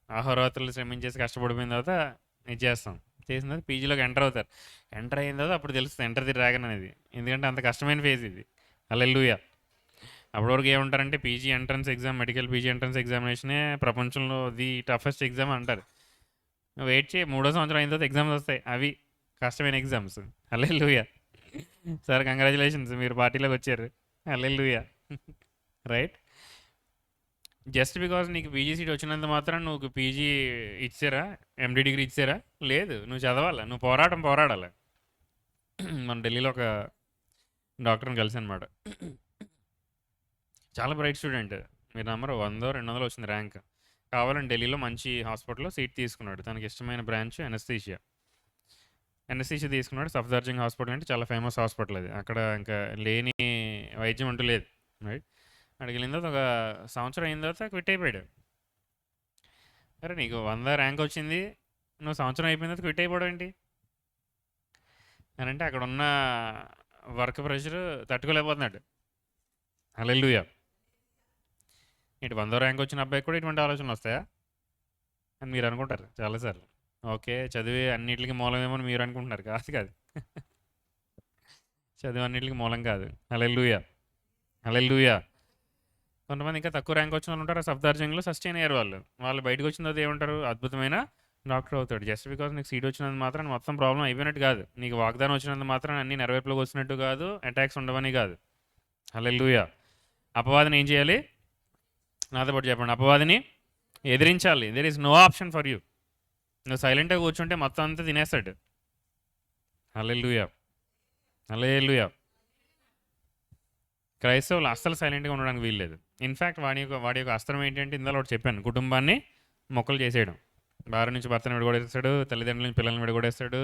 ఆహోరాత్రులు శ్రమించేసి కష్టపడిపోయిన తర్వాత ఇది చేస్తాం. చేసిన తర్వాత పీజీలోకి ఎంటర్ అవుతారు. ఎంటర్ అయిన తర్వాత అప్పుడు తెలుస్తుంది ఎంటర్ ది డ్రాగన్ అనేది, ఎందుకంటే అంత కష్టమైన ఫేజ్ ఇది. హల్లెలూయా. అప్పటి వరకు ఏమంటారంటే PG entrance exam, medical PG entrance ఎగ్జామినేషనే ప్రపంచంలో ది టఫెస్ట్ ఎగ్జామ్ అంటారు. వెయిట్ చేయి, 3వ సంవత్సరం అయిన తర్వాత ఎగ్జామ్స్ వస్తాయి, అవి కష్టమైన ఎగ్జామ్స్. హల్లెలూయా. సార్ కంగ్రాచులేషన్స్, మీరు పార్టీలోకి వచ్చారు. హల్లెలూయా. రైట్. జస్ట్ బికాజ్ నీకు పీజీ సీట్ వచ్చినంత మాత్రం నువ్వు పీజీ ఇచ్చారా, ఎండి డిగ్రీ ఇచ్చారా? లేదు, నువ్వు చదవాలి, నువ్వు పోరాడాలి. మన ఢిల్లీలో ఒక డాక్టర్ని కలిసి అనమాట, చాలా బ్రైట్ స్టూడెంట్, మీరు నమ్మరు, 100 200 వచ్చింది ర్యాంక్. కావాలని ఢిల్లీలో మంచి హాస్పిటల్లో సీట్ తీసుకున్నాడు. తనకి ఇష్టమైన బ్రాంచ్ ఎనస్థీషియా తీసుకున్నాడు. సఫ్దర్జంగ్ హాస్పిటల్ అంటే చాలా ఫేమస్ హాస్పిటల్ అది, అక్కడ ఇంకా లేని వైద్యం అంటూ లేదు. రైట్. అక్కడికి వెళ్ళిన తర్వాత ఒక సంవత్సరం అయిన తర్వాత క్విట్ అయిపోయాడు. అరే, నీకు 100 ర్యాంక్ వచ్చింది, నువ్వు సంవత్సరం అయిపోయిన తర్వాత క్విట్ అయిపోవడం ఏంటి అని అంటే, అక్కడ ఉన్న వర్క్ ప్రెషర్ తట్టుకోలేకపోతున్నాడు. హల్లెలూయా. ఇటు 100 ర్యాంక్ వచ్చిన అబ్బాయికి కూడా ఇటువంటి ఆలోచనలు వస్తాయా అని మీరు అనుకుంటారు చాలాసార్లు. ఓకే, చదివే అన్నిటికీ మూలమేమో మీరు అనుకుంటున్నారు. కాదు, చదువు అన్నిటికీ మూలం కాదు. హల్లెలూయా. హల్లెలూయా. కొంతమంది ఇంకా తక్కువ ర్యాంక్ వచ్చిన వాళ్ళు ఉంటారు, సఫ్దర్జంగ్లో సస్టైన్ అయ్యారు. వాళ్ళు బయటకు వచ్చిన తర్వాత ఏమంటారు? అద్భుతమైన డాక్టర్ అవుతాడు. జస్ట్ బికాస్ నీకు సీట్ వచ్చినంత మాత్రాన మొత్తం ప్రాబ్లం అయిపోయినట్టు కాదు. నీకు వాగ్దానం వచ్చినంత మాత్రాన అన్నీ నెరవేర్పులోకి వచ్చినట్టు కాదు. అటాక్స్ ఉండవని కాదు. హల్లెలూయా. అపవాదిని ఏం చేయాలి? నాతో పాటు చెప్పండి. అపవాదిని ఎదిరించాలి. There is no option for you. నువ్వు సైలెంట్గా కూర్చుంటే మొత్తం అంతా తినేస్తాడు. హల్లెలూయా. హల్లెలూయా. క్రైస్తవులు అస్సలు సైలెంట్గా ఉండడానికి వీల్లేదు. ఇన్ఫ్యాక్ట్ వాడి యొక్క అస్త్రం ఏంటంటే ఇందులో ఒకటి చెప్పాను, కుటుంబాన్ని మొక్కలు చేసేయడం. భార్య నుంచి భర్తను విడగొడేస్తాడు, తల్లిదండ్రుల నుంచి పిల్లల్ని విడగొడేస్తాడు.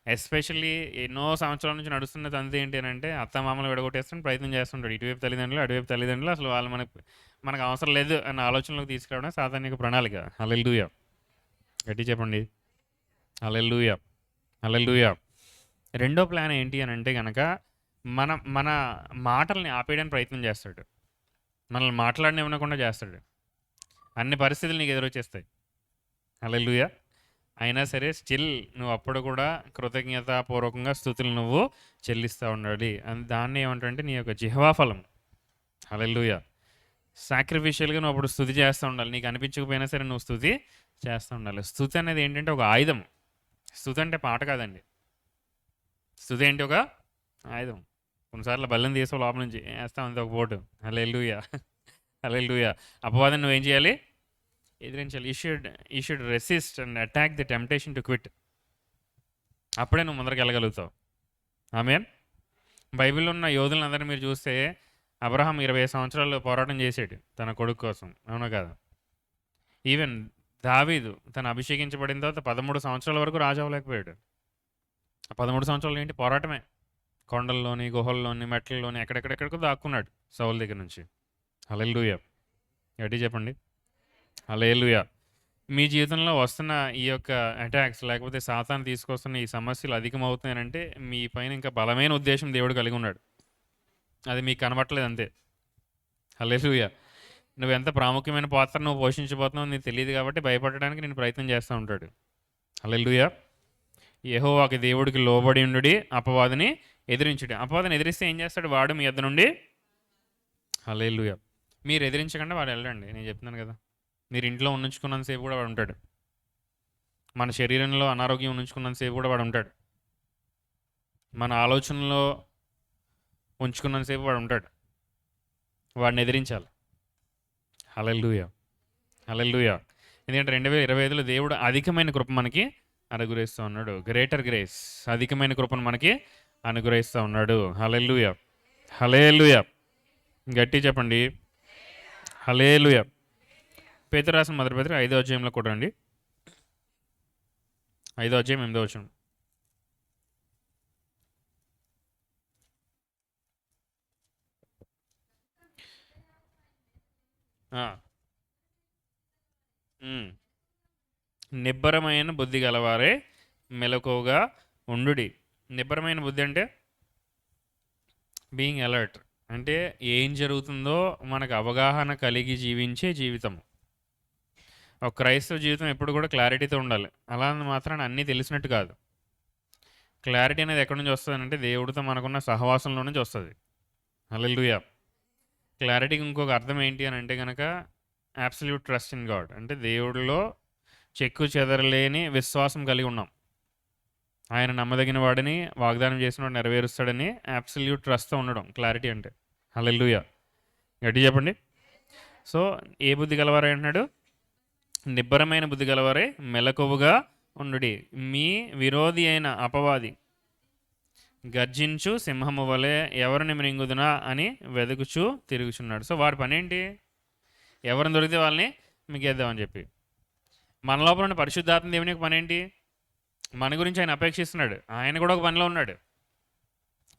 ఎస్పెషల్లీ ఎన్నో సంవత్సరాల నుంచి నడుస్తున్న తంతి ఏంటి అని అంటే అత్తమామలు విడగొట్టేస్తాను ప్రయత్నం చేస్తుంటాడు. ఇటువైపు తల్లిదండ్రులు, అటువైపు తల్లిదండ్రులు. అసలు వాళ్ళు మనకు అవసరం లేదు అన్న ఆలోచనలోకి తీసుకురావడం సాధారణ ప్రణాళిక. హల్లెలూయా. గట్టి చెప్పండి. హల్లెలూయా. హల్లెలూయా. రెండో ప్లాన్ ఏంటి అని అంటే కనుక మన మాటల్ని ఆపేయడానికి ప్రయత్నం చేస్తాడు. మనల్ని మాట్లాడనివ్వకుండా చేస్తాడు. అన్ని పరిస్థితులు నీకు ఎదురొచ్చేస్తాయి. హల్లెలూయా. అయినా సరే స్టిల్ నువ్వు అప్పుడు కూడా కృతజ్ఞతాపూర్వకంగా స్తుతులు నువ్వు చెల్లిస్తూ ఉండాలి. దాన్ని ఏమంటారంటే నీ యొక్క జిహ్వా ఫలం. హల్లెలూయా. సాక్రిఫిషియల్గా నువ్వు అప్పుడు స్తుతి చేస్తూ ఉండాలి. నీకు అనిపించకపోయినా సరే నువ్వు స్తుతి చేస్తూ ఉండాలి. స్తుతి అనేది ఏంటంటే ఒక ఆయుధం. స్తుతి అంటే పాట కాదండి. స్తుతి ఏంటి? ఒక ఆయుధం. కొన్నిసార్లు బల్లం తీసావు లోపల నుంచి వేస్తాం అంతే ఒక పోటు. హల్లెలూయా. హల్లెలూయా. అపవాదం నువ్వేం చేయాలి? ఎదిరించాలి. You should resist and attack the temptation to quit. అప్పుడే నువ్వు ముందరికి వెళ్ళగలుగుతావు. ఆమేన్. బైబిల్లో ఉన్న యోధులందరినీ మీరు చూస్తే అబ్రహాం 20 సంవత్సరాలు పోరాటం చేశాడు తన కొడుకు కోసం. అవునా కదా? ఈవెన్ దావీదు తను అభిషేకించబడిన తర్వాత 13 సంవత్సరాల వరకు రాజు అవ్వలేకపోయాడు. ఆ 13 సంవత్సరాలు ఏంటి? పోరాటమే. కొండల్లోని, గుహల్లోని, మెట్లలోని ఎక్కడెక్కడెక్కడికో దాక్కున్నాడు సౌలు దగ్గర నుంచి. హల్లెలూయా. గట్టి చెప్పండి. హల్లెలూయా. మీ జీవితంలో వస్తున్న ఈ యొక్క అటాక్స్ లేకపోతే సాతాను తీసుకొస్తున్న ఈ సమస్యలు అధికమవుతున్నాయంటే మీ పైన ఇంకా బలమైన ఉద్దేశం దేవుడు కలిగి ఉన్నాడు. అది మీకు కనబట్టలేదు అంతే. హల్లెలూయా. నువ్వు ఎంత ప్రాముఖ్యమైన పాత్ర నువ్వు పోషించబోతున్నావు నీకు తెలియదు కాబట్టి భయపడడానికి నేను ప్రయత్నం చేస్తూ ఉంటాడు. హల్లెలూయా. యెహోవాకి దేవుడికి లోబడి ఉండుడి, అపవాదిని ఎదిరించుడి. అపవాదిని ఎదిరిస్తే ఏం చేస్తాడు? వాడు మీ యొద్ద నుండి. హల్లెలూయా. మీరు ఎదిరించకుండా వాడు వెళ్ళండి. నేను చెప్తున్నాను కదా. మీరు ఇంట్లో ఉంచుకున్నంతసేపు కూడా వాడు ఉంటాడు. మన శరీరంలో అనారోగ్యం ఉంచుకున్నంతసేపు కూడా వాడు ఉంటాడు. మన ఆలోచనలో ఉంచుకున్నంతసేపు వాడు ఉంటాడు. వాడిని ఎదిరించాలి. హల్లెలూయా. హల్లెలూయా. ఎందుకంటే 2025లో దేవుడు అధికమైన కృప మనకి అనుగ్రహిస్తూ ఉన్నాడు. గ్రేటర్ గ్రేస్, అధికమైన కృపను మనకి అనుగ్రహిస్తూ ఉన్నాడు. హల్లెలూయా. హల్లెలూయా. గట్టి చెప్పండి. హల్లెలూయా. పేతురు రాసిన మొదటి పత్రిక 5వ అధ్యాయంలో కూడా రండి. 5వ అధ్యాయం 8వ వచనం. నిబ్బరమైన బుద్ధి గలవారే మెలకువగా ఉండుడి. నిబ్బరమైన బుద్ధి అంటే బీయింగ్ అలర్ట్, అంటే ఏం జరుగుతుందో మనకు అవగాహన కలిగి జీవించే జీవితం. ఒక క్రైస్తవ జీవితం ఎప్పుడు కూడా క్లారిటీతో ఉండాలి. అలా మాత్రాన అన్నీ తెలిసినట్టు కాదు. క్లారిటీ అనేది ఎక్కడి నుంచి వస్తుంది అంటే దేవుడితో మనకున్న సహవాసంలో నుంచి వస్తుంది. హల్లెలూయా. క్లారిటీకి ఇంకొక అర్థం ఏంటి అని అంటే కనుక అబ్సల్యూట్ ట్రస్ట్ ఇన్ గాడ్, అంటే దేవుడిలో చెక్కు చెదరలేని విశ్వాసం కలిగి ఉన్నాం. ఆయన నమ్మదగిన వాడిని, వాగ్దానం చేసిన వాడు నెరవేరుస్తాడని అబ్సల్యూట్ ట్రస్ట్తో ఉండడం క్లారిటీ అంటే. హల్లెలూయా. గట్టి చెప్పండి. సో ఏ బుద్ధి గలవారే అంటున్నాడు? నిబ్బరమైన బుద్ధి గలవారే మెలకువగా ఉండుడి. మీ విరోధి అయిన అపవాది గర్జించు సింహము వలె ఎవరిని మృంగుదునా అని వెతుకుచూ తిరుగుచున్నాడు. సో వాడి పని ఏంటి? ఎవరిని దొరికితే వాళ్ళని మిగేద్దామని చెప్పి. మన లోపల ఉన్న పరిశుద్ధాత్మ దేవుని యొక్క పని ఏంటి? మన గురించి ఆయన అపేక్షిస్తున్నాడు. ఆయన కూడా ఒక పనిలో ఉన్నాడు.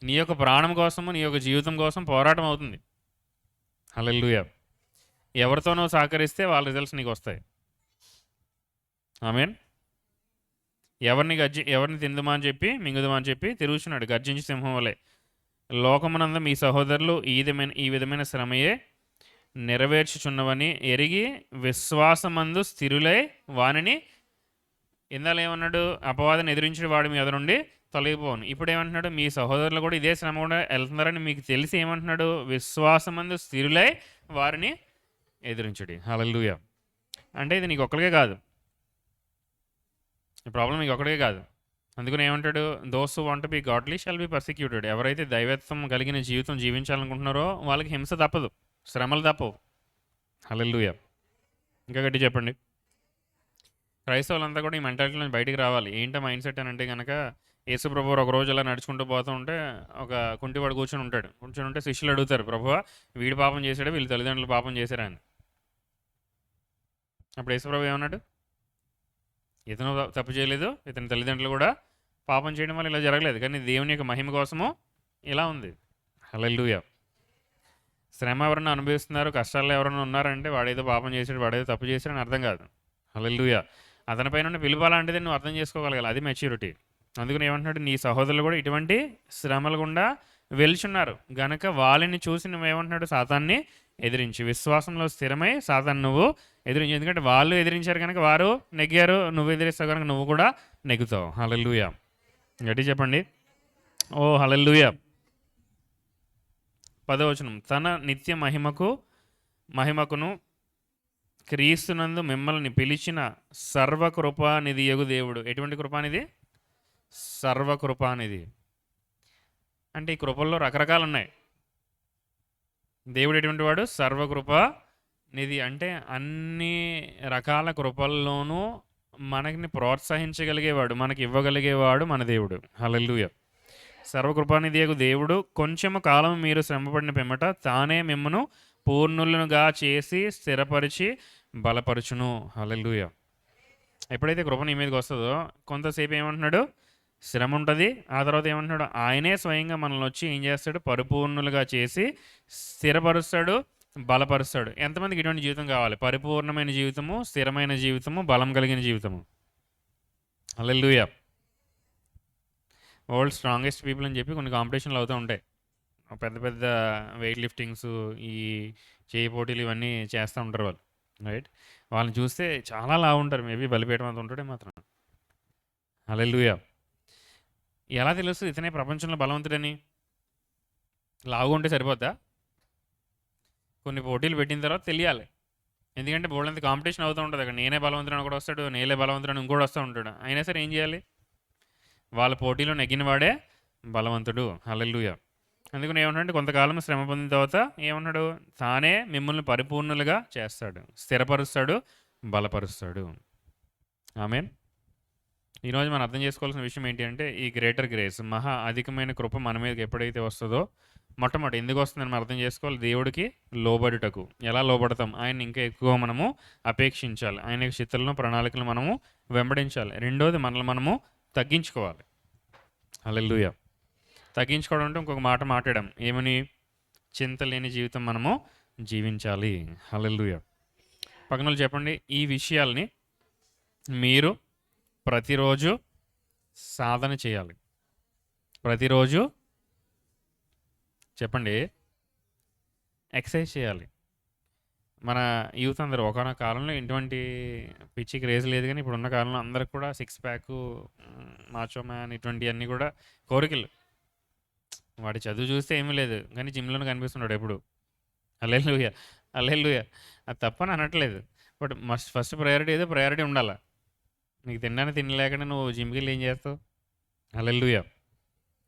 నీ యొక్క ప్రాణం కోసము, నీ యొక్క జీవితం కోసం పోరాటం అవుతుంది. హల్లెలూయా. ఎవరితో నువ్వు సహకరిస్తే వాళ్ళ రిజల్ట్స్ నీకు వస్తాయి. ఆమేన్. ఎవరిని తిందుమా అని చెప్పి మింగుదుమా అని చెప్పి తిరుగుచున్నాడు గర్జించి సింహం వలె. లోకమునందు మీ సహోదరులు ఈ విధమైన శ్రమయే నెరవేర్చుచున్నవని ఎరిగి విశ్వాసమందు స్థిరులై వానిని. ఇందాలు ఏమన్నాడు? అపవాదిని ఎదిరించిన వాడు మీ ఎదురు నుండి తొలగిపోను. ఇప్పుడు ఏమంటున్నాడు? మీ సహోదరులు కూడా ఇదే శ్రమ కూడా వెళ్తున్నారని మీకు తెలిసి ఏమంటున్నాడు? విశ్వాసమందు స్థిరులై వారిని ఎదిరించుడి. హల్లెలూయా. అంటే ఇది నీకు ఒక్కరికే కాదు, ఈ ప్రాబ్లం మీకు ఒకటే కాదు. అందుకని ఏమంటాడు, those who want be godly shall be persecuted. ఎవరైతే దైవత్వం కలిగిన జీవితం జీవించాలనుకుంటున్నారో వాళ్ళకి హింస తప్పదు, శ్రమలు తప్పవు. హల్లెలూయా. ఇంకా గట్టి చెప్పండి. క్రైస్తవులంతా కూడా ఈ మెంటాలిటీ నుంచి బయటికి రావాలి. ఏంటో మైండ్ సెట్ అని అంటే కనుక, యేసుప్రభు ఒక రోజు అలా నడుచుకుంటూ పోతూ ఉంటే ఒక కుంటివాడు కూర్చొని ఉంటాడు. కూర్చొని ఉంటే శిష్యులు అడుగుతారు, ప్రభువా వీడు పాపం చేశాడు, వీళ్ళ తల్లిదండ్రులు పాపం చేశారా అని. అప్పుడు యేసుప్రభు ఏమన్నాడు, ఇతను తప్పు చేయలేదు, ఇతని తల్లిదండ్రులు కూడా పాపం చేయడం వల్ల ఇలా జరగలేదు, కానీ దేవుని యొక్క మహిమ కోసము ఇలా ఉంది. హల్లెలూయా. శ్రమ ఎవరన్నా అనుభవిస్తున్నారు, కష్టాల్లో ఎవరైనా ఉన్నారంటే వాడేదో పాపం చేశాడు, వాడేదో తప్పు చేశాడని అర్థం కాదు. హల్లెలూయా. అతనిపైన ఉన్న పిలుపు అలాంటిది, నువ్వు అర్థం చేసుకోగలగాలి. అది మెచ్యూరిటీ. అందుకని ఏమంటున్నాడు, నీ సహోదరులు కూడా ఇటువంటి శ్రమల గుండా వెళ్చున్నారు గనక వాళ్ళని చూసి నువ్వేమంటున్నాడు, సాతాన్ని ఎదిరించి, విశ్వాసంలో స్థిరమై సాతాన్ని నువ్వు ఎదిరించి. ఎందుకంటే వాళ్ళు ఎదిరించారు కనుక వారు నెగ్గారు, నువ్వు ఎదిరిస్తావు కనుక నువ్వు కూడా నెగ్గుతావు. హల్లెలూయా. గట్టి చెప్పండి, ఓ హల్లెలూయా. 10వ వచనం, తన నిత్య మహిమకును క్రీస్తునందు మిమ్మల్ని పిలిచిన సర్వకృపానిధియగు దేవుడు. ఎటువంటి కృపానిధి? సర్వకృపానిధి. అంటే ఈ కృపల్లో రకరకాలు ఉన్నాయి. దేవుడు ఎటువంటి వాడు? సర్వకృపానిధి. అంటే అన్ని రకాల కృపల్లోనూ మనకి ప్రోత్సహించగలిగేవాడు, మనకి ఇవ్వగలిగేవాడు మన దేవుడు. హల్లెలూయా. సర్వకృపానిధియగు దేవుడు కొంచెము కాలం మీరు శ్రమపడిన పిమ్మట తానే మిమ్మను పూర్ణులుగా చేసి స్థిరపరిచి బలపరుచును. హల్లెలూయా. ఎప్పుడైతే కృప నీ మీదకి వస్తుందో కొంతసేపు ఏమంటున్నాడు, శ్రమ ఉంటుంది. ఆ తర్వాత ఏమంటున్నాడు, ఆయనే స్వయంగా మనల్ని వచ్చి ఏం చేస్తాడు, పరిపూర్ణులుగా చేసి స్థిరపరుస్తాడు, బలపరుస్తాడు. ఎంతమందికి ఇటువంటి జీవితం కావాలి? పరిపూర్ణమైన జీవితము, స్థిరమైన జీవితము, బలం కలిగిన జీవితము. హల్లెలూయా. వరల్డ్ స్ట్రాంగెస్ట్ పీపుల్ అని చెప్పి కొన్ని కాంపిటీషన్లు అవుతూ ఉంటాయి. పెద్ద పెద్ద వెయిట్ లిఫ్టింగ్స్, ఈ చేయి పోటీలు ఇవన్నీ చేస్తూ ఉంటారు వాళ్ళు, రైట్? వాళ్ళని చూస్తే చాలా లావు ఉంటారు, మేబీ బలిపీఠం అంత ఉంటాడే మాత్రం. హల్లెలూయా. ఎలా తెలుస్తుంది ఇతనే ప్రపంచంలో బలవంతుడని? లావుగా ఉంటే సరిపోద్దా? కొన్ని పోటీలు పెట్టిన తర్వాత తెలియాలి. ఎందుకంటే బోల్డంత కాంపిటీషన్ అవుతూ ఉంటుంది అక్కడ. నేనే బలవంతుడని కూడా వస్తాడు, నేనే బలవంతుడని ఇంకోటి వస్తూ ఉంటాడు. అయినా సరే ఏం చేయాలి? వాళ్ళ పోటీలో నెగ్గినవాడే బలవంతుడు. హల్లెలూయా. అందుకని ఏమంటాడు, కొంతకాలం శ్రమ పొందిన తర్వాత ఏమన్నాడు, తానే మిమ్మల్ని పరిపూర్ణులుగా చేస్తాడు, స్థిరపరుస్తాడు, బలపరుస్తాడు. ఆమేన్. ఈరోజు మనం అర్థం చేసుకోవాల్సిన విషయం ఏంటి అంటే, ఈ గ్రేటర్ గ్రేస్, మహా అధికమైన కృప మన మీదకి ఎప్పుడైతే వస్తుందో, మొట్టమొదటి ఎందుకు వస్తుందని మనం అర్థం చేసుకోవాలి, దేవుడికి లోబడుటకు. ఎలా లోబడతాం? ఆయన ఇంకా ఎక్కువ మనము అపేక్షించాలి, ఆయన యొక్క చిత్తాలను ప్రణాళికలు మనము వెంబడించాలి. రెండోది మనల్ని మనము తగ్గించుకోవాలి. హల్లెలూయా. తగ్గించుకోవడం అంటే ఇంకొక మాట మాట్లాడాం, ఏమని? చింత లేని జీవితం మనము జీవించాలి. హల్లెలూయా. పక్కన చెప్పండి, ఈ విషయాల్ని మీరు ప్రతిరోజు సాధన చేయాలి. ప్రతిరోజు చెప్పండి, ఎక్సర్సైజ్ చేయాలి. మన యూత్ అందరూ ఒకనొక కాలంలో ఇటువంటి పిచ్చి క్రేజ్ లేదు, కానీ ఇప్పుడున్న కాలంలో అందరికి కూడా సిక్స్ ప్యాక్, మాచో మ్యాన్ ఇటువంటివన్నీ కూడా కోరికలు. వాడి చదువు చూస్తే ఏమీ లేదు, కానీ జిమ్లోనే కనిపిస్తున్నాడు ఎప్పుడు. హల్లెలూయా. హల్లెలూయా. అది తప్పని అనట్లేదు, బట్ ఫస్ట్ ప్రయారిటీ ఏదో ప్రయారిటీ ఉండాలి. నీకు తినడానికి తినలేకుండా నువ్వు జిమ్కి వెళ్ళి ఏం చేస్తావు? హల్లెలూయా,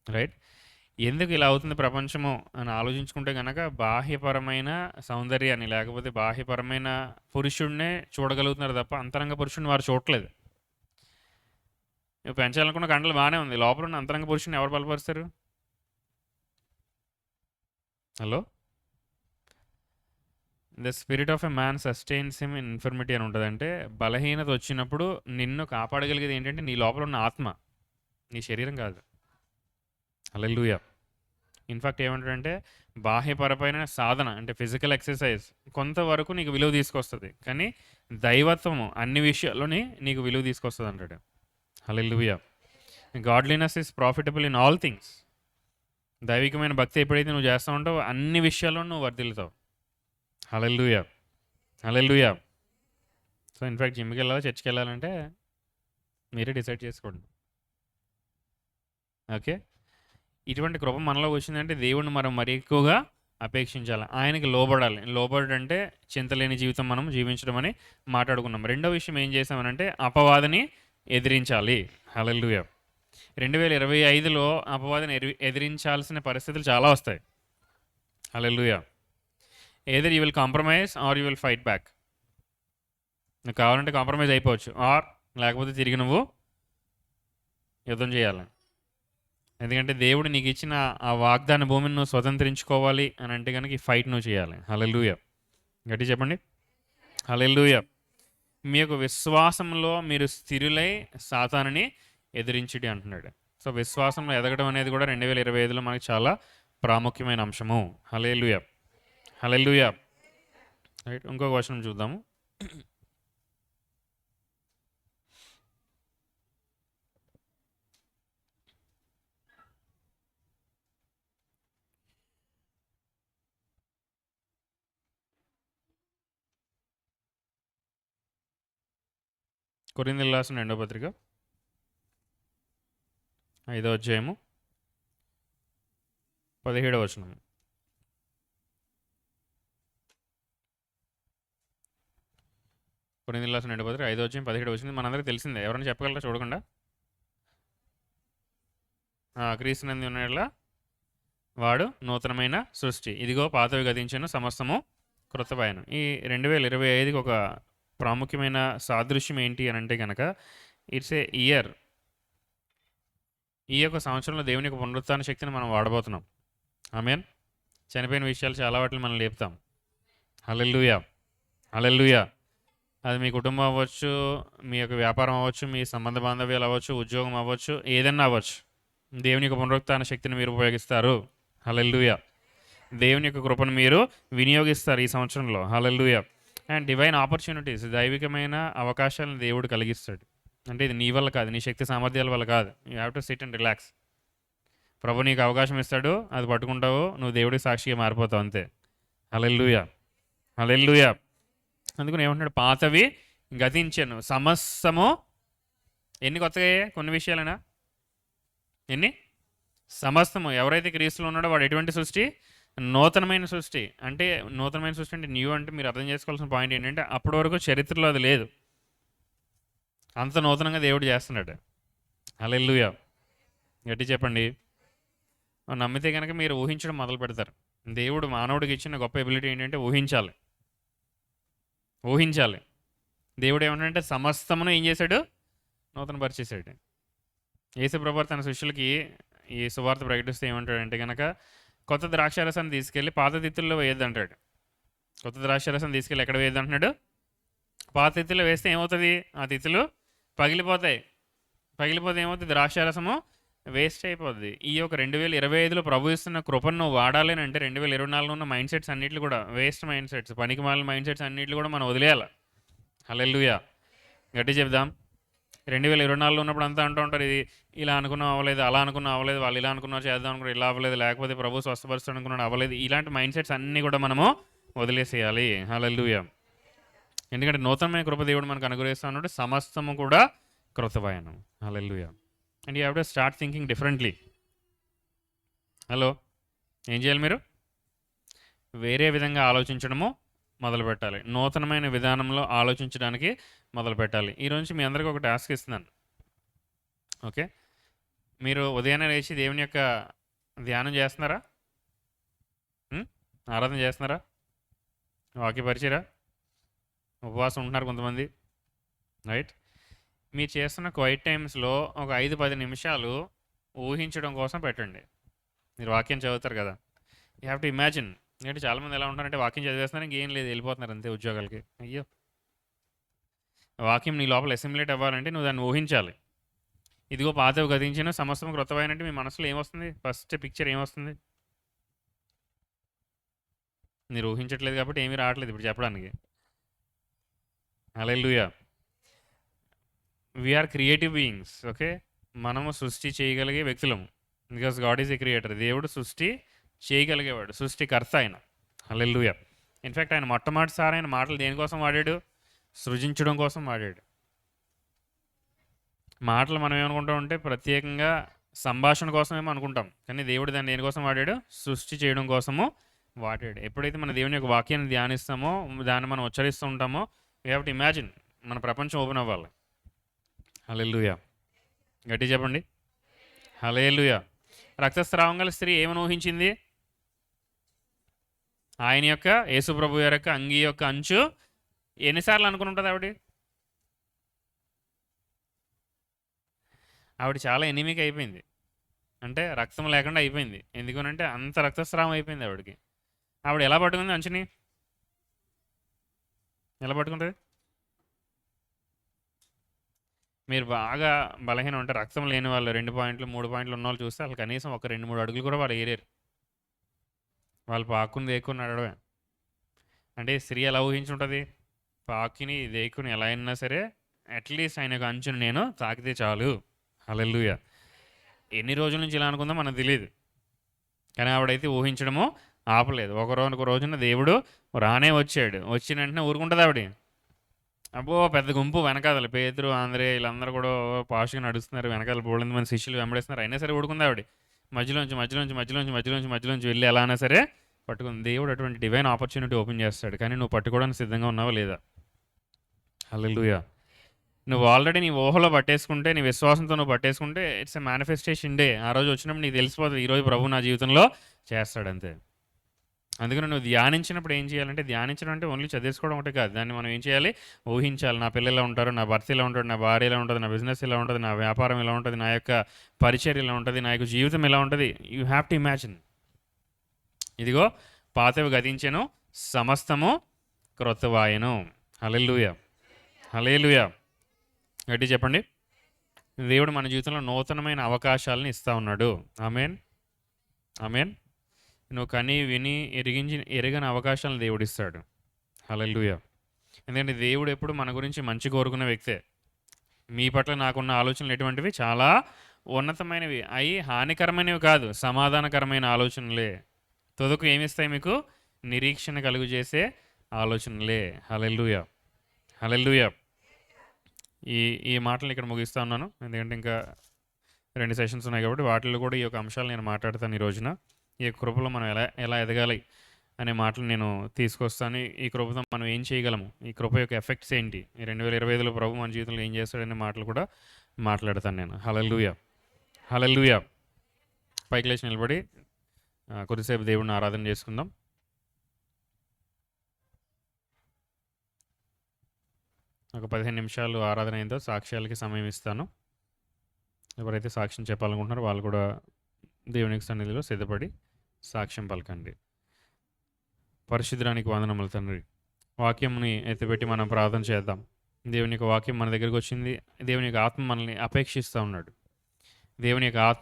రైట్? ఎందుకు ఇలా అవుతుంది ప్రపంచము అని ఆలోచించుకుంటే కనుక, బాహ్యపరమైన సౌందర్యాన్ని లేకపోతే బాహ్యపరమైన పురుషుడినే చూడగలుగుతున్నారు తప్ప అంతరంగ పురుషుడిని వారు చూడట్లేదు. నువ్వు పెంచాలనుకున్న కండలు బాగానే ఉంది, లోపల ఉన్న అంతరంగ పురుషుడిని ఎవరు బలపరుస్తారు? Hello. The spirit of a man sustains him in infirmity అని ఉంటుంది. అంటే బలహీనత వచ్చినప్పుడు నిన్ను కాపాడగలిగేది ఏంటంటే నీ లోపల ఉన్న ఆత్మ, నీ శరీరం కాదు. హల్లెలూయా. ఇన్ఫాక్ట్ ఏమంటాడంటే, బాహ్యపరమైన సాధన అంటే ఫిజికల్ ఎక్సర్సైజ్ కొంతవరకు నీకు విలువ తీసుకొస్తుంది, కానీ దైవత్వము అన్ని విషయాల్లోని నీకు విలువ తీసుకొస్తుంది అంటాడు. హల్లెలూయా. Godliness is profitable in all things. దైవికమైన భక్తి ఎప్పుడైతే నువ్వు చేస్తూ ఉంటావో అన్ని విషయాల్లో నువ్వు వర్ధిల్లుతావు. హల్లెలూయా. హల్లెలూయా. సో ఇన్ఫాక్ట్ జిమ్కి వెళ్ళాలా, చర్చ్కి వెళ్ళాలంటే మీరే డిసైడ్ చేసుకోండి. ఓకే. ఇటువంటి కృప మనలో వచ్చిందంటే దేవుడిని మనం మరి ఎక్కువగా అపేక్షించాలి, ఆయనకి లోబడాలి. లోబడంటే చింతలేని జీవితం మనం జీవించడం అని మాట్లాడుకున్నాం. రెండో విషయం ఏం చేసామనంటే, అపవాదిని ఎదిరించాలి. హల్లెలూయా. 2025లో అపవాదిని ఎదిరించాల్సిన పరిస్థితులు చాలా వస్తాయి. హల్లెలూయా. Either you will compromise or you will fight back. నువ్వు కావాలంటే కాంప్రమైజ్ అయిపోవచ్చు, ఆర్ లేకపోతే తిరిగి నువ్వు యుద్ధం చేయాలి. ఎందుకంటే దేవుడు నీకు ఇచ్చిన ఆ వాగ్దాన భూమిని నువ్వు స్వతంత్రించుకోవాలి అని అంటే కనుక ఈ ఫైట్ నువ్వు చేయాలి. హల్లెలూయా. గట్టి చెప్పండి, హల్లెలూయా. మీ యొక్క విశ్వాసంలో మీరు స్థిరులై సాతానుని ఎదిరించుడి అంటున్నాడు. సో విశ్వాసంలో ఎదగడం అనేది కూడా 2025లో మనకి చాలా ప్రాముఖ్యమైన అంశము. హల్లెలూయా, హల్లెలూయా. రైట్, ఇంకొక వచనం చూద్దాము. కొరింథీయులకు రాసిన 2వ పత్రిక 5వ అధ్యాయము 17వ వచనం. కొరింథీయులకు రాసిన 2వ పత్రిక 5వ అధ్యాయం 17వ వచనం మనందరికీ తెలిసిందే. ఎవరైనా చెప్పగలరా చూడకుండా? క్రీస్తునందు ఉన్నట్ల వాడు నూతనమైన సృష్టి, ఇదిగో పాతవి గతించను, సమస్తము క్రొత్తవాయను. ఈ 2025కి ఒక ప్రాముఖ్యమైన సాదృశ్యం ఏంటి అని అంటే కనుక ఇట్స్ ఏ ఇయర్. ఈ యొక్క సంవత్సరంలో దేవుని యొక్క పునరుత్థాన శక్తిని మనం వాడబోతున్నాం. ఆమేన్. చనిపోయిన విషయాలు చాలా వాటిని మనం లేపుతాం. హల్లెలూయా, హల్లెలూయా. అది మీ కుటుంబం అవ్వచ్చు, మీ యొక్క వ్యాపారం అవ్వచ్చు, మీ సంబంధ బాంధవ్యాలు అవ్వచ్చు, ఉద్యోగం అవ్వచ్చు, ఏదన్నా అవ్వచ్చు. దేవుని యొక్క పునరుత్థాన శక్తిని మీరు ఉపయోగిస్తారు. హల్లెలూయా. దేవుని యొక్క కృపను మీరు వినియోగిస్తారు ఈ సంవత్సరంలో. హల్లెలూయా. అండ్ డివైన్ ఆపర్చునిటీస్, దైవికమైన అవకాశాలను దేవుడు కలిగిస్తాడు. అంటే ఇది నీ వల్ల కాదు, నీ శక్తి సామర్థ్యాల వల్ల కాదు. You have to sit and relax. ప్రభు నీకు అవకాశం ఇస్తాడు, అది పట్టుకుంటావు, నువ్వు దేవుడికి సాక్షిగా మారిపోతావు, అంతే. హల్లెలూయా, హల్లెలూయా. అందుకని ఏమంటున్నాడు? పాతవి గతించెను, సమస్తము. ఎన్ని కొత్తగా? కొన్ని విషయాలైనా ఎన్ని? సమస్తము. ఎవరైతే క్రీస్తులో ఉన్నాడో వాడు ఎటువంటి సృష్టి? నూతనమైన సృష్టి. అంటే నూతనమైన సృష్టి అంటే న్యూ అంటే మీరు అర్థం చేసుకోవాల్సిన పాయింట్ ఏంటంటే అప్పటి వరకు చరిత్రలో అది లేదు, అంత నూతనంగా దేవుడు చేస్తున్నాడు. హల్లెలూయా. గట్టి చెప్పండి. నమ్మితే కనుక మీరు ఊహించడం మొదలు పెడతారు. దేవుడు మానవుడికి ఇచ్చిన గొప్ప ఎబిలిటీ ఏంటంటే ఊహించాలి, ఊహించాలి. దేవుడు ఏమంటే సమస్తమును ఏం చేశాడు? నూతన పరిచేశాడు. యేసుప్రభు తన శిష్యులకి ఈ సువార్త ప్రకటిస్తే ఏమంటాడంటే కనుక కొత్త ద్రాక్షారసాన్ని తీసుకెళ్ళి పాత తిత్తుల్లో వేయద్దు అంటాడు. కొత్త ద్రాక్షారసాన్ని తీసుకెళ్ళి ఎక్కడ వేయద్దు అంటున్నాడు? పాత తిత్తుల్లో వేస్తే ఏమవుతుంది? ఆ తిత్తులు పగిలిపోతాయి. పగిలిపోతే ఏమవుతుంది? ద్రాక్షారసము వేస్ట్ అయిపోద్ది. ఈ యొక్క 2025లో ప్రభు ఇస్తున్న కృపను నువ్వు వాడాలి అంటే 2024లో ఉన్న మైండ్ సెట్స్ అన్నింటిలో కూడా వేస్ట్ మైండ్ సెట్స్, పనికి మాలిన మైండ్ సెట్స్ అన్నింటిలో కూడా మనం వదిలేయాలి. హల్లెలూయా. గట్టి చెప్దాం. 2024లో ఉన్నప్పుడు అంతా అంటూ ఉంటారు, ఇది ఇలా అనుకున్నాం అవ్వలేదు, అలా అనుకున్నాం అవ్వలేదు, వాళ్ళు ఇలా అనుకున్నారు చేద్దాం అనుకున్నారు ఇలా అవ్వలేదు, లేకపోతే ప్రభు స్వస్థపరుస్తాడు అనుకున్నాడు అవ్వలేదు. ఇలాంటి మైండ్ సెట్స్ అన్నీ కూడా మనము వదిలేసేయాలి. హల్లెలూయా. ఎందుకంటే నూతనమైన కృప దేవుడు మనకు అనుగ్రహిస్తూ ఉన్నాడు, సమస్తము కూడా క్రొత్తవాయను. హల్లెలూయా. And you have to start thinking differently. Hello, ఏం చేయాలి? మీరు వేరే విధంగా ఆలోచించడము మొదలు పెట్టాలి. నూతనమైన విధానంలో ఆలోచించడానికి మొదలు పెట్టాలి. ఈరోజు మీ అందరికీ ఒక టాస్క్ ఇస్తున్నాను. ఓకే, మీరు ఉదయాన్నే లేచి దేవుని యొక్క ధ్యానం చేస్తున్నారా? ఆరాధన చేస్తున్నారా? వాక్యపరిచిరా? ఉపవాసం ఉంటున్నారు కొంతమంది, రైట్? మీరు చేస్తున్న క్వైట్ టైమ్స్లో ఒక 5-10 నిమిషాలు ఊహించడం కోసం పెట్టండి. మీరు వాక్యం చదువుతారు కదా, యూ హ్యావ్ టు ఇమాజిన్. ఎందుకంటే చాలామంది ఎలా ఉంటారంటే వాక్యం చదివేస్తున్నారు, ఇంకేం లేదు, వెళ్ళిపోతున్నారు అంతే ఉద్యోగాలకి. అయ్యో, వాక్యం నీ లోపల అసిమిలేట్ అవ్వాలంటే నువ్వు దాన్ని ఊహించాలి. ఇదిగో పాతవి గతించిన సమస్తం క్రొత్తమైనంటే మీ మనసులో ఏమొస్తుంది? ఫస్ట్ పిక్చర్ ఏమొస్తుంది? మీరు ఊహించట్లేదు కాబట్టి ఏమీ రావట్లేదు ఇప్పుడు చెప్పడానికి. హల్లెలూయా. We are creative beings. ఓకే, మనము సృష్టి చేయగలిగే వ్యక్తులము. Because God is a creator. దేవుడు సృష్టి చేయగలిగేవాడు, సృష్టికర్త ఆయన. హల్లెలూయా. ఇన్ఫ్యాక్ట్ ఆయన మొట్టమొదటిసారి ఆయన మాటలు దేనికోసం వాడాడు? సృజించడం కోసం వాడాడు. మాటలు మనం ఏమనుకుంటాం అంటే ప్రత్యేకంగా సంభాషణ కోసమేమో అనుకుంటాం, కానీ దేవుడు దాన్ని దేనికోసం వాడాడు? సృష్టి చేయడం కోసము వాడాడు. ఎప్పుడైతే మన దేవుని యొక్క వాక్యాన్ని ధ్యానిస్తామో, దాన్ని మనం ఉచ్చరిస్తూ ఉంటామో, వీ హ్యావ్ టు ఇమాజిన్ మన ప్రపంచం ఓపెన్ అవ్వాలి. హల్లెలూయా. గట్టి చెప్పండి. హల్లెలూయా. రక్తస్రావం గల స్త్రీ ఏమని ఊహించింది? ఆయన యొక్క యేసుప్రభు యొక్క అంగీ యొక్క అంచు ఎన్నిసార్లు అనుకుని ఉంటుంది ఆవిడ? ఆవిడ చాలా ఎనిమిక్ అయిపోయింది. అంటే రక్తం లేకుండా అయిపోయింది. ఎందుకనంటే అంత రక్తస్రావం అయిపోయింది ఆవిడకి. ఆవిడ ఎలా పట్టుకుంది అంచుని? ఎలా పట్టుకుంటుంది? మీరు బాగా బలహీనం ఉంటే రక్తం లేని వాళ్ళు 2 పాయింట్లు 3 పాయింట్లు ఉన్న వాళ్ళు చూస్తే వాళ్ళు కనీసం ఒక 2-3 అడుగులు కూడా వాళ్ళు ఏరారు. వాళ్ళు పాక్కుని దేక్కుని నడవడమే. అంటే స్త్రీ ఎలా ఊహించుంటుంది? పాకిని దేక్కుని ఎలా అయినా సరే అట్లీస్ట్ ఆయన యొక్క అంచుని నేను తాకితే చాలు. హల్లెలూయా. ఎన్ని రోజుల నుంచి ఇలా అనుకుందో మనకు తెలియదు. కానీ ఆవిడైతే ఊహించడము ఆపలేదు. ఒక రోజున దేవుడు రానే వచ్చాడు. వచ్చిన వెంటనే ఊరుకుంటుంది ఆవిడ. అబ్బో పెద్ద గుంపు వెనకాదలు పేతురు ఆంధ్రే వీళ్ళందరూ కూడా పాష్గా నడుస్తున్నారు. వెనకాల బోళ్ళంది మంది శిష్యులు వెంబడిస్తున్నారు. అయినా సరే ఊడుకుంది ఆవిడ. మధ్యలోంచి వెళ్ళి ఎలా అయినా సరే పట్టుకుంది. దేవుడు అటువంటి డివైన్ ఆపర్చునిటీ ఓపెన్ చేస్తాడు. కానీ నువ్వు పట్టుకోవడానికి సిద్ధంగా ఉన్నావా లేదా? హల్లెలూయా. నువ్వు ఆల్రెడీ నీ ఊహలో పట్టేసుకుంటే, నీ విశ్వాసంతో నువ్వు పట్టేసుకుంటే ఇట్స్ ఎ మేనిఫెస్టేషన్ డే. ఆ రోజు వచ్చినప్పుడు నీకు తెలిసిపోతుంది ఈరోజు ప్రభు నా జీవితంలో చేస్తాడంతే. అందుకని నువ్వు ధ్యానించినప్పుడు ఏం చేయాలంటే, ధ్యానించడం అంటే ఓన్లీ చదివేసుకోవడం ఒకటే కాదు. దాన్ని మనం ఏం చేయాలి? ఊహించాలి. నా పిల్లలు ఎలా ఉంటారు, నా భర్త ఎలా ఉంటాడు, నా భార్య ఎలా ఉంటుంది, నా బిజినెస్ ఎలా ఉంటుంది, నా వ్యాపారం ఎలా ఉంటుంది, నా యొక్క పరిచర్య ఎలా ఉంటుంది, నా యొక్క జీవితం ఎలా ఉంటుంది. You have to imagine. ఇదిగో పాతవి గతించెను, సమస్తము క్రొత్తవాయెను. హల్లెలూయా. హల్లెలూయా. గట్టి చెప్పండి. దేవుడు మన జీవితంలో నూతనమైన అవకాశాలను ఇస్తూ ఉన్నాడు. ఆమేన్. ఆమేన్. నువ్వు కని విని ఎరగని అవకాశాలను దేవుడు ఇస్తాడు. హల్లెలూయా. ఎందుకంటే దేవుడు ఎప్పుడు మన గురించి మంచి కోరుకున్న వ్యక్తే. మీ పట్ల నాకున్న ఆలోచనలు ఎటువంటివి? చాలా ఉన్నతమైనవి. అవి హానికరమైనవి కాదు, సమాధానకరమైన ఆలోచనలే. తుదకు ఏమిస్తాయి మీకు? నిరీక్షణ కలుగు చేసే ఆలోచనలే. హల్లెలూయా. హల్లెలూయా. ఈ మాటలు ఇక్కడ ముగిస్తూ ఉన్నాను. ఎందుకంటే ఇంకా 2 సెషన్స్ ఉన్నాయి కాబట్టి వాటిల్లో కూడా ఈ యొక్క అంశాలు నేను మాట్లాడతాను ఈ రోజున. ఈ కృపలో మనం ఎలా ఎదగాలి అనే మాటలు నేను తీసుకొస్తాను. ఈ కృపతో మనం ఏం చేయగలము, ఈ కృప యొక్క ఎఫెక్ట్స్ ఏంటి, ఈ 2025లో ప్రభు మన జీవితంలో ఏం చేస్తాడనే మాటలు కూడా మాట్లాడతాను నేను. హల్లెలూయా. హల్లెలూయా. పైకి లేచి నిలబడి కొద్దిసేపు దేవుడిని ఆరాధన చేసుకుందాం. ఒక 15 నిమిషాలు ఆరాధన అయిందో సాక్ష్యాలకి సమయం ఇస్తాను. ఎవరైతే సాక్ష్యం చెప్పాలనుకుంటున్నారో వాళ్ళు కూడా దేవునికి సన్నిధిలో సిద్ధపడి సాక్ష్యం పలకండి. పరిశుద్ధానికి వందనములు తండ్రి. వాక్యంని ఎత్తిపెట్టి మనం ప్రార్థన చేద్దాం. దేవుని యొక్క వాక్యం మన దగ్గరికి వచ్చింది. దేవుని యొక్క ఆత్మ మనల్ని అపేక్షిస్తూ ఉన్నాడు. దేవుని యొక్క ఆత్మ